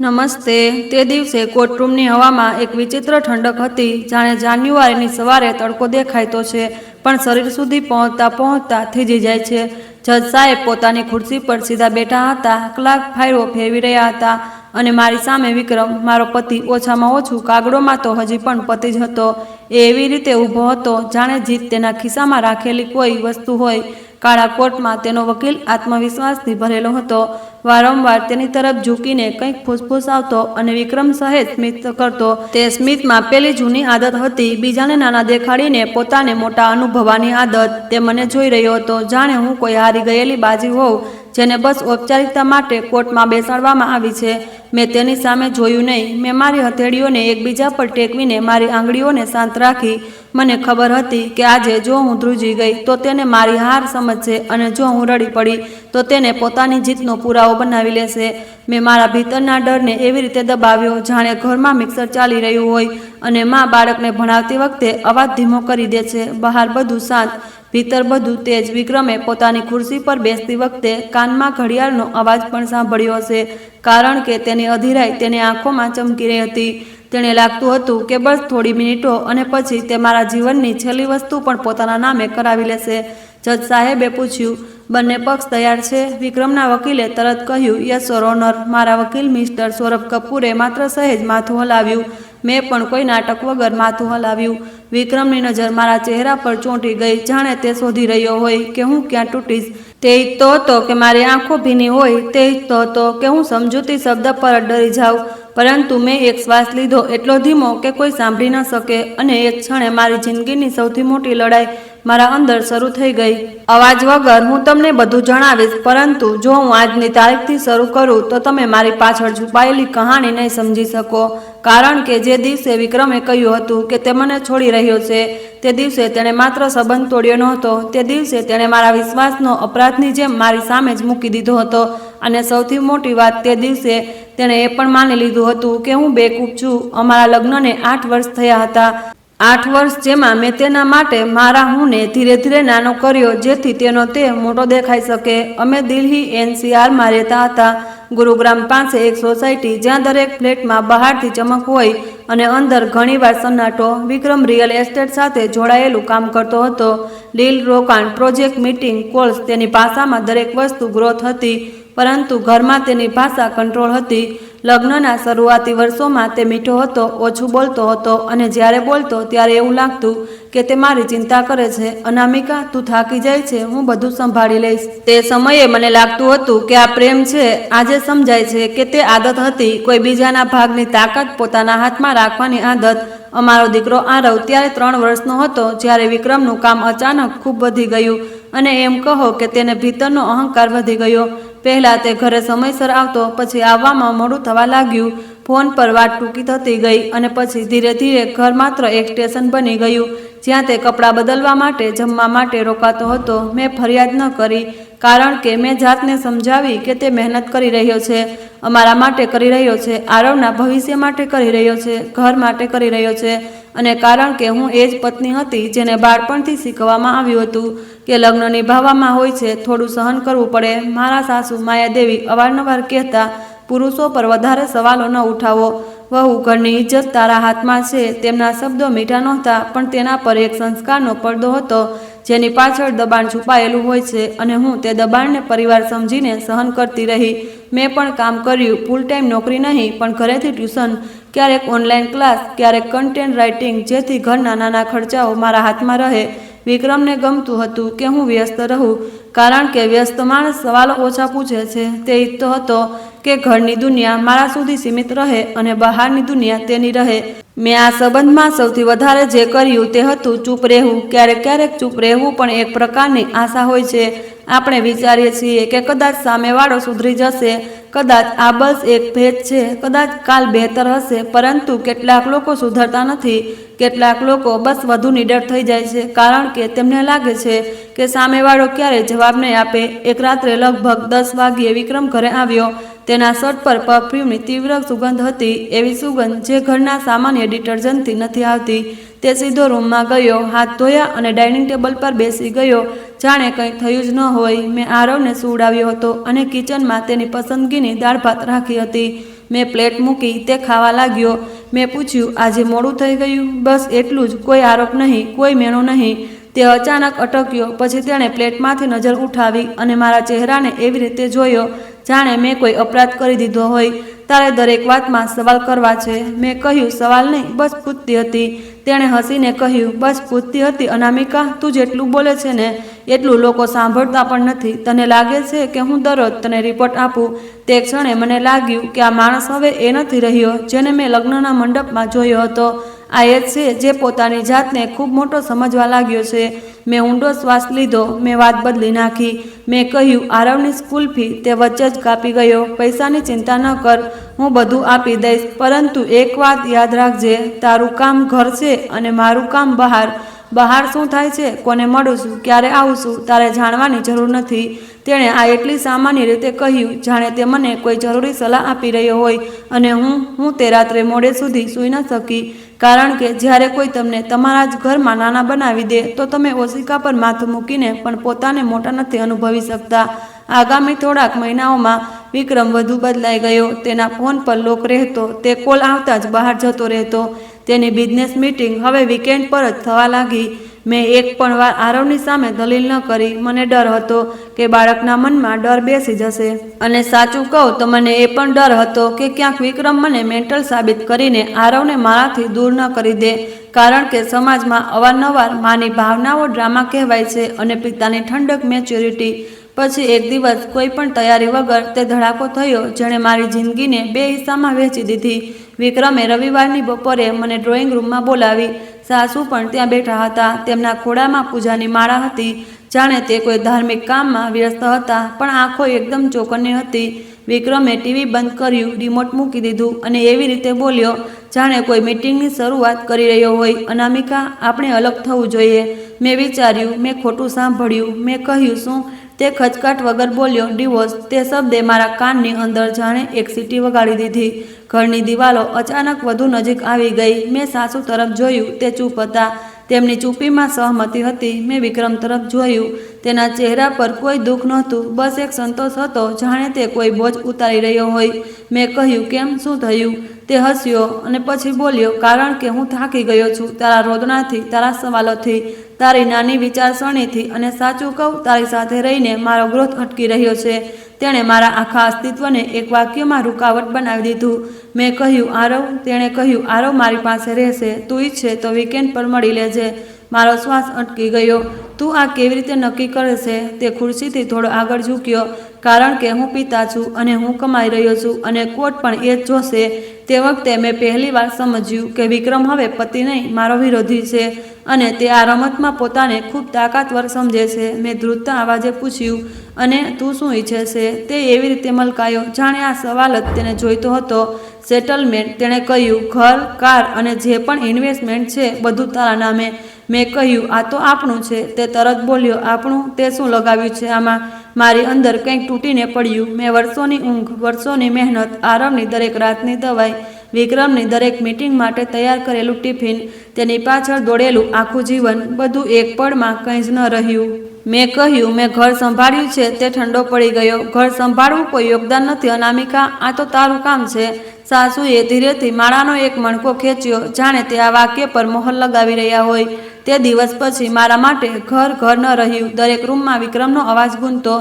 નમસ્તે। તે દિવસે કોર્ટરૂમની હવામાં એક વિચિત્ર ઠંડક હતી, જાણે જાન્યુઆરીની સવારે તડકો દેખાતો છે પણ શરીર સુધી પહોંચતા પહોંચતા થીજી જાય છે। જજ સાહેબ પોતાની ખુરશી પર સીધા બેઠા હતા, ક્લાર્ક ફાઇલો ફેરવી રહ્યા હતા અને મારી સામે વિક્રમ, મારો પતિ, ઓછામાં ઓછું કાગળોમાં તો હજી પણ પતિ જ હતો, એ એવી રીતે ઊભો હતો જાણે જીત તેના ખિસ્સામાં રાખેલી કોઈ વસ્તુ હોય। કાળા કોટમાં તેનો વકીલ આત્મવિશ્વાસથી ભરેલો હતો, વારંવાર તેની તરફ ઝૂકીને કંઈક ફૂસફૂસાવતો અને વિક્રમ સહેજ સ્મિત કરતો। તે સ્મિતમાં પેલી જૂની આદત હતી, બીજાને નાના દેખાડીને પોતાને મોટા અનુભવવાની આદત। તે મને જોઈ રહ્યો હતો જાણે હું કોઈ હારી ગયેલી બાજી હોઉં જેને બસ ઔપચારિકતા માટે કોર્ટમાં બેસાડવામાં આવી છે। મેં તેની સામે જોયું નહીં। મેં મારી હથેળીઓને એકબીજા પર ટેકવીને મારી આંગળીઓને શાંત રાખી। મને ખબર હતી કે આજે જો હું ધ્રુજી ગઈ તો તેને મારી હાર સમજશે અને જો હું રડી પડી તો તેને પોતાની જીતનો પુરાવો બનાવી લેશે। મેં મારા ભીતરના ડરને એવી રીતે દબાવ્યો જાણે ઘરમાં મિક્સર ચાલી રહ્યું હોય અને માં બાળકને ભણાવતી વખતે અવાજ ધીમો કરી દે છે। બહાર બધું શાંત, ભીતર બધું તેજ। વિક્રમે પોતાની ખુરશી પર બેસતી વખતે કાનમાં ઘડિયાળનો અવાજ પણ સાંભળ્યો હશે, કારણ કે તેની અધીરાઈ તેની આંખોમાં ચમકી રહી હતી। તેણે લાગતું હતું કે બસ થોડી મિનિટો અને પછી તે મારા જીવનની છેલ્લી વસ્તુ પણ પોતાના નામે કરાવી લેશે। જજ સાહેબે પૂછ્યું, બંને પક્ષ તૈયાર છે? વિક્રમના વકીલે તરત કહ્યું, યસ યોર ઓનર। મારા વકીલ મિસ્ટર સૌરભ કપૂરે માત્ર સહેજ માથું હલાવ્યું। મેં પણ કોઈ નાટક વગર માથું હલાવ્યું। વિક્રમની નજર મારા ચહેરા પર ચોંટી ગઈ, જાણે તે શોધી રહ્યો હોય કે હું ક્યાં તૂટીશ। તે ઈચ્છતો હતો કે મારી આંખો ભીની હોય, તે ઈચ્છતો હતો કે હું સમજૂતી શબ્દ પર જ ડરી જાઉં, પરંતુ મેં એક શ્વાસ લીધો, એટલો ધીમો કે કોઈ સાંભળી ન શકે, અને એક ક્ષણે મારી જિંદગીની સૌથી મોટી લડાઈ મારા અંદર શરૂ થઈ ગઈ। અવાજ વગર હું તમને બધું જણાવીશ, પરંતુ જો હું આજની તારીખથી શરૂ કરું તો તમે મારી પાછળ છુપાયેલી કહાણી નહીં સમજી શકો, કારણ કે જે દિવસે વિક્રમે કહ્યું હતું કે તે મને છોડી રહ્યો છે, તે દિવસે તેણે માત્ર સંબંધ તોડ્યો નહોતો, તે દિવસે તેણે મારા વિશ્વાસનો અપરાધની જેમ મારી સામે જ મૂકી દીધો હતો, અને સૌથી મોટી વાત, તે દિવસે તેણે એ પણ માની લીધું હતું કે હું બેકૂફ છું। અમારા લગ્નને 8 વર્ષ થયા હતા, 8 વર્ષ જેમાં મેં તેના માટે મારા હુંને ધીરે ધીરે નાનો કર્યો જેથી તેનો તે મોટો દેખાઈ શકે। અમે દિલ્હી NCRમાં રહેતા હતા, ગુરુગ્રામ પાસે એક સોસાયટી જ્યાં દરેક ફ્લેટમાં બહારથી ચમક હોય અને અંદર ઘણીવાર સન્નાટો। વિક્રમ રિયલ એસ્ટેટ સાથે જોડાયેલું કામ કરતો હતો, ડીલ, રોકાણ, પ્રોજેક્ટ, મીટિંગ, કોલ્સ, તેની ભાષામાં દરેક વસ્તુ ગ્રોથ હતી, પરંતુ ઘરમાં તેની ભાષા કંટ્રોલ હતી। લગ્નના શરૂઆતી વર્ષોમાં તે મીઠો હતો, ઓછું બોલતો હતો, અને જ્યારે બોલતો ત્યારે એવું લાગતું કે તે મારી ચિંતા કરે છે। અનામિકા, તું થાકી જાય છે, હું બધું સંભાળી લઈશ। તે સમયે મને લાગતું હતું કે આ પ્રેમ છે। આજે સમજાય છે કે તે આદત હતી, કોઈ બીજાના ભાગની તાકાત પોતાના હાથમાં રાખવાની આદત। અમારો દીકરો આરવ ત્યારે 3 વર્ષનો હતો જ્યારે વિક્રમનું કામ અચાનક ખૂબ વધી ગયું, અને એમ કહો કે તેને ભીતરનો અહંકાર વધી ગયો। પહેલાં તે ઘરે સમયસર આવતો, પછી આવવામાં મોડું થવા લાગ્યું, ફોન પર વાત ટૂંકી થતી ગઈ, અને પછી ધીરે ધીરે ઘર માત્ર એક સ્ટેશન બની ગયું જ્યાં તે કપડાં બદલવા માટે, જમવા માટે રોકાતો હતો। મેં ફરિયાદ ન કરી, કારણ કે મેં જાતને સમજાવી કે તે મહેનત કરી રહ્યો છે, અમારા માટે કરી રહ્યો છે, આરવના ભવિષ્ય માટે કરી રહ્યો છે, ઘર માટે કરી રહ્યો છે, અને કારણ કે હું એ જ પત્ની હતી જેને બાળપણથી શીખવવામાં આવ્યું હતું કે લગ્ન નિભાવવામાં હોય છે થોડું સહન કરવું પડે। મારા સાસુ માયાદેવી અવારનવાર કહેતા, પુરુષો પર વધારે સવાલો ન ઉઠાવો, વહુ, ઘરની ઇજ્જત તારા હાથમાં છે। તેમના શબ્દો મીઠા નહોતા, પણ તેના પર એક સંસ્કારનો પડદો હતો જેની પાછળ દબાણ છુપાયેલું હોય છે, અને હું તે દબાણને પરિવાર સમજીને સહન કરતી રહી। મેં પણ કામ કર્યું, ફૂલ ટાઈમ નોકરી નહીં, પણ ઘરેથી ટ્યુશન, ક્યારેક ઓનલાઈન ક્લાસ, ક્યારેક કન્ટેન્ટ રાઇટિંગ, જેથી ઘરના નાના ખર્ચાઓ મારા હાથમાં રહે। વિક્રમને ગમતું હતું કે હું વ્યસ્ત રહું, કારણ કે વ્યસ્ત માણસ સવાલો ઓછા પૂછે છે। તે ઈચ્છતો હતો કે ઘરની દુનિયા મારા સુધી સીમિત રહે અને બહારની દુનિયા તેની રહે। મેં આ સંબંધમાં સૌથી વધારે જે કર્યું તે હતું ચૂપ રહેવું। ક્યારેક ક્યારેક ચૂપ રહેવું પણ એક પ્રકારની આશા હોય છે। આપણે વિચારીએ છીએ કે કદાચ સામેવાળો સુધરી જશે, કદાચ આ બસ એક ભેદ છે, કદાચ કાલ બહેતર હશે, પરંતુ કેટલાક લોકો સુધરતા નથી। કેટલાક લોકો બસ વધુ નીડર થઈ જાય છે, કારણ કે તેમને લાગે છે કે સામેવાળો ક્યારેય જવાબ નહીં આપે। એક રાત્રે લગભગ 10 વાગ્યે વિક્રમ ઘરે આવ્યો। તેના શર્ટ પર પરફ્યુમની તીવ્ર સુગંધ હતી, એવી સુગંધ જે ઘરના સામાન્ય ડિટર્જન્ટથી નથી આવતી। તે સીધો રૂમમાં ગયો, હાથ ધોયા અને ડાઇનિંગ ટેબલ પર બેસી ગયો, જાણે કંઈ થયું જ ન હોય। મેં આરવને સુવડાવ્યો હતો અને કિચનમાં તેની પસંદગીની દાળ ભાત રાખી હતી। મેં પ્લેટ મૂકી, તે ખાવા લાગ્યો. મેં પૂછ્યું, આજે મોડું થઈ ગયું? બસ એટલું જ, કોઈ આરોપ નહીં, કોઈ મેણો નહીં. તે અચાનક અટક્યો. પછી તેણે પ્લેટમાંથી નજર ઉઠાવી અને મારા ચહેરાને એવી રીતે જોયો જાણે મેં કોઈ અપરાધ કરી દીધો હોય. તારે દરેક વાતમાં સવાલ કરવા છે. મેં કહ્યું, સવાલ નહીં, બસ પૂછતી હતી. તેણે હસીને કહ્યું, બસ પૂછતી હતી અનામિકા, તું જેટલું બોલે છે ને એટલું લોકો સાંભળતા પણ નથી. તને લાગે છે કે હું દરરોજ તને રિપોર્ટ આપું? તે ક્ષણે મને લાગ્યું કે આ માણસ હવે એ નથી રહ્યો જેને મેં લગ્નના મંડપમાં જોયો હતો. આ એ છે જે પોતાની જાતને ખૂબ મોટો સમજવા લાગ્યો છે. મેં ઊંડો શ્વાસ લીધો. મેં વાત બદલી નાખી. મેં કહ્યું, આરવની સ્કૂલ ફી. તે વચ્ચે જ કાપી ગયો. પૈસાની ચિંતા ન કર, હું બધું આપી દઈશ. પરંતુ એક વાત યાદ રાખજે, તારું કામ ઘર છે અને મારું કામ બહાર. બહાર શું થાય છે, કોને મળું છું, ક્યારે આવું છું, તારે જાણવાની જરૂર નથી. તેણે આ એટલી સામાન્ય રીતે કહ્યું જાણે તે મને કોઈ જરૂરી સલાહ આપી રહ્યો હોય. અને હું તે રાત્રે મોડે સુધી સૂઈ ન શકી. કારણ કે જ્યારે કોઈ તમને તમારા જ ઘરમાં નાના બનાવી દે તો તમે ઓશિકા પર માથું મૂકીને પણ પોતાને મોટા નથી અનુભવી શકતા. આગામી થોડાક મહિનાઓમાં વિક્રમ વધુ બદલાઈ ગયો. તેના ફોન પર લોક રહેતો. તે કોલ આવતા જ બહાર જતો રહેતો. તેની બિઝનેસ મીટિંગ હવે વીકેન્ડ પર જ થવા લાગી. મેં એક પણ વાર આરવની સામે દલીલ ન કરી. મને ડર હતો કે બાળકના મનમાં ડર બેસી જશે. અને સાચું કહું તો મને એ પણ ડર હતો કે ક્યાંક વિક્રમ મને મેન્ટલ સાબિત કરીને આરવને મારાથી દૂર ન કરી દે. કારણ કે સમાજમાં અવારનવાર માની ભાવનાઓ ડ્રામા કહેવાય છે અને પિતાની ઠંડક મેચ્યોરિટી. પછી એક દિવસ કોઈ પણ તૈયારી વગર તે ધડાકો થયો જેણે મારી જિંદગીને 2 હિસ્સામાં વહેંચી દીધી. વિક્રમે રવિવારની બપોરે મને ડ્રોઈંગ રૂમમાં બોલાવી. સાસુ પણ ત્યાં બેઠા હતા. તેમના ખોળામાં પૂજાની માળા હતી. જાણે તે કોઈ ધાર્મિક કામમાં વ્યસ્ત હતા, પણ આંખો એકદમ ચોકન્ની હતી. વિક્રમે ટીવી બંધ કર્યું, રિમોટ મૂકી દીધું અને એવી રીતે બોલ્યો જાણે કોઈ મીટિંગની શરૂઆત કરી રહ્યો હોય. અનામિકા, આપણે અલગ થવું જોઈએ. મેં વિચાર્યું, મેં ખોટું સાંભળ્યું. મેં કહ્યું, શું? તે ખચકાટ વગર બોલ્યો, ડિવોર્સ. તે શબ્દે મારા કાનની અંદર જાણે એક સીટી વગાડી દીધી. ઘરની દિવાલો અચાનક વધુ નજીક આવી ગઈ. મેં સાસુ તરફ જોયું. તે ચૂપ હતા. તેમની ચૂપીમાં સહમતિ હતી. મેં વિક્રમ તરફ જોયું. તેના ચહેરા પર કોઈ દુઃખ નહોતું, બસ એક સંતોષ હતો જાણે તે કોઈ બોજ ઉતારી રહ્યો હોય. મેં કહ્યું, કેમ, શું થયું? તે હસ્યો અને પછી બોલ્યો, કારણ કે હું થાકી ગયો છું તારા રોદણાથી, તારા સવાલોથી, તારી નાની વિચારસરણીથી. અને સાચું કહું, તારી સાથે રહીને મારો ગ્રોથ અટકી રહ્યો છે. તેણે મારા આખા અસ્તિત્વને એક વાક્યમાં રૂકાવટ બનાવી દીધું. મેં કહ્યું, આરવ? તેણે કહ્યું, આરવ મારી પાસે રહેશે. તું ઈચ્છે તો વીકેન્ડ પર મળી લેજે. મારો શ્વાસ અટકી ગયો. તું આ કેવી રીતે નક્કી કરે છે? તે ખુરશીથી થોડો આગળ ઝૂક્યો. કારણ કે હું પિતા છું અને હું કમાઈ રહ્યો છું અને કોર્ટ પણ એ જ જોશે. તે વખતે મેં પહેલી વાર સમજ્યું કે વિક્રમ હવે પતિ નહીં, મારો વિરોધી છે અને તે આ રમતમાં પોતાને ખૂબ તાકાતવર સમજે છે. મેં ધ્રુજતા અવાજે પૂછ્યું, અને તું શું ઈચ્છે છે? તે એવી રીતે મલકાયો જાણે આ સવાલ જ તેને જોઈતો હતો. સેટલમેન્ટ. તેણે કહ્યું, ઘર, કાર અને જે પણ ઇન્વેસ્ટમેન્ટ છે બધું તારા નામે. મેં કહ્યું, આ તો આપણું છે. તે તરત બોલ્યો, આપણું? તે શું લગાવ્યું છે આમાં? મારી અંદર કંઈક તૂટીને પડ્યું. મેં વર્ષોની ઊંઘ, વર્ષોની મહેનત, આરવની દરેક રાતની દવાઈ, વિક્રમની દરેક મીટિંગ માટે તૈયાર કરેલું ટિફિન, તેની પાછળ દોડેલું આખું જીવન, બધું એક પળમાં કંઈ જ ન રહ્યું. મેં કહ્યું, મેં ઘર સંભાળ્યું છે. તે ઠંડો પડી ગયો. ઘર સંભાળવું કોઈ યોગદાન નથી અનામિકા, આ તો તારું કામ છે. સાસુએ ધીરેથી માળાનો એક મણકો ખેંચ્યો જાણે તે આ વાક્ય પર મોહર લગાવી રહ્યા હોય. તે દિવસ પછી મારા માટે ઘર ઘર ન રહ્યું. દરેક રૂમમાં વિક્રમનો અવાજ ગૂંજતો.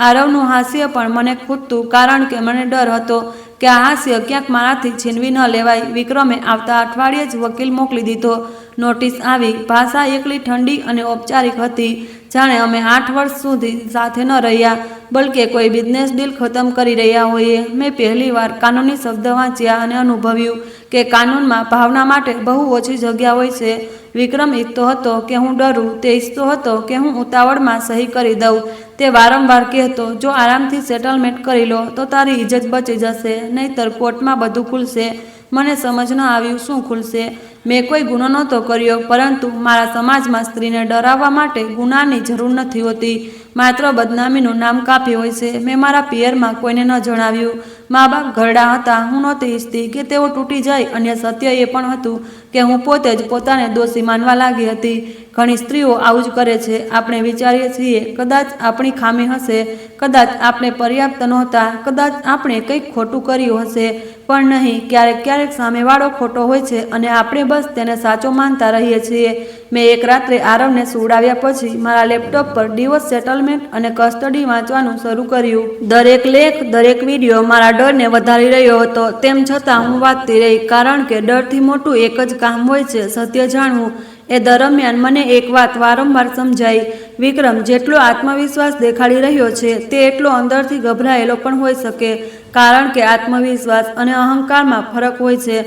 આરવનું હાસ્ય પણ મને ખૂટતું, કારણ કે મને ડર હતો કે આ હાસ્ય ક્યાંક મારાથી છીનવી ન લેવાય. વિક્રમે આવતા અઠવાડિયે જ વકીલ મોકલી દીધો. નોટિસ આવી. ભાષા એકલી ઠંડી અને ઔપચારિક હતી, જાણે અમે 8 વર્ષ સુધી સાથે ન રહ્યા, બલકે કોઈ બિઝનેસ ડીલ ખતમ કરી રહ્યા હોઈએ. મેં પહેલીવાર કાનૂની શબ્દ વાંચ્યા અને અનુભવ્યું કે કાનૂનમાં ભાવના માટે બહુ ઓછી જગ્યા હોય છે. વિક્રમ ઈચ્છતો હતો કે હું ડરું. તે ઈચ્છતો હતો કે હું ઉતાવળમાં સહી કરી દઉં. તે વારંવાર કહેતો, જો આરામથી સેટલમેન્ટ કરી લો તો તારી ઇજ્જત બચી જશે, નહીંતર કોર્ટમાં બધું ખુલશે. મને સમજ ન આવ્યું, શું ખુલશે? મેં કોઈ ગુનો નહોતો કર્યો, પરંતુ મારા સમાજમાં સ્ત્રીને ડરાવવા માટે ગુનાની જરૂર નથી હોતી, માત્ર બદનામીનું નામ કાફી હોય છે. મેં મારા પિયરમાં કોઈને ન જણાવ્યું. મા બાપ ઘરડા હતા. હું નહોતી ઈચ્છતી કે તેઓ તૂટી જાય, અને સત્ય એ પણ હતું કે હું પોતે જ પોતાને દોષી માનવા લાગી હતી. ઘણી સ્ત્રીઓ આવું જ કરે છે. આપણે વિચારીએ છીએ કદાચ આપણી ખામી હશે, કદાચ આપણે પર્યાપ્ત નહોતા, કદાચ આપણે કંઈક ખોટું કર્યું હશે, પણ નહીં. ક્યારેક ક્યારેક સામેવાળો ખોટો હોય છે અને આપણે બસ તેને સાચો માનતા રહીએ છીએ. મેં એક રાત્રે આરવને સુવડાવ્યા પછી મારા લેપટોપ પર ડિવોર્સ સેટલમેન્ટ અને કસ્ટડી વાંચવાનું શરૂ કર્યું. દરેક લેખ, દરેક વિડીયો મારા ડરને વધારી રહ્યો હતો. તેમ છતાં હું વાંચતી રહી, કારણ કે ડરથી મોટું એક જ કામ હોય છે, સત્ય જાણવું. એ દરમિયાન મને એક વાત વારંવાર સમજાઈ, વિક્રમ જેટલો આત્મવિશ્વાસ દેખાડી રહ્યો છે તે એટલો અંદરથી ગભરાયેલો પણ હોઈ શકે, કારણ કે આત્મવિશ્વાસ અને અહંકારમાં ફરક હોય છે.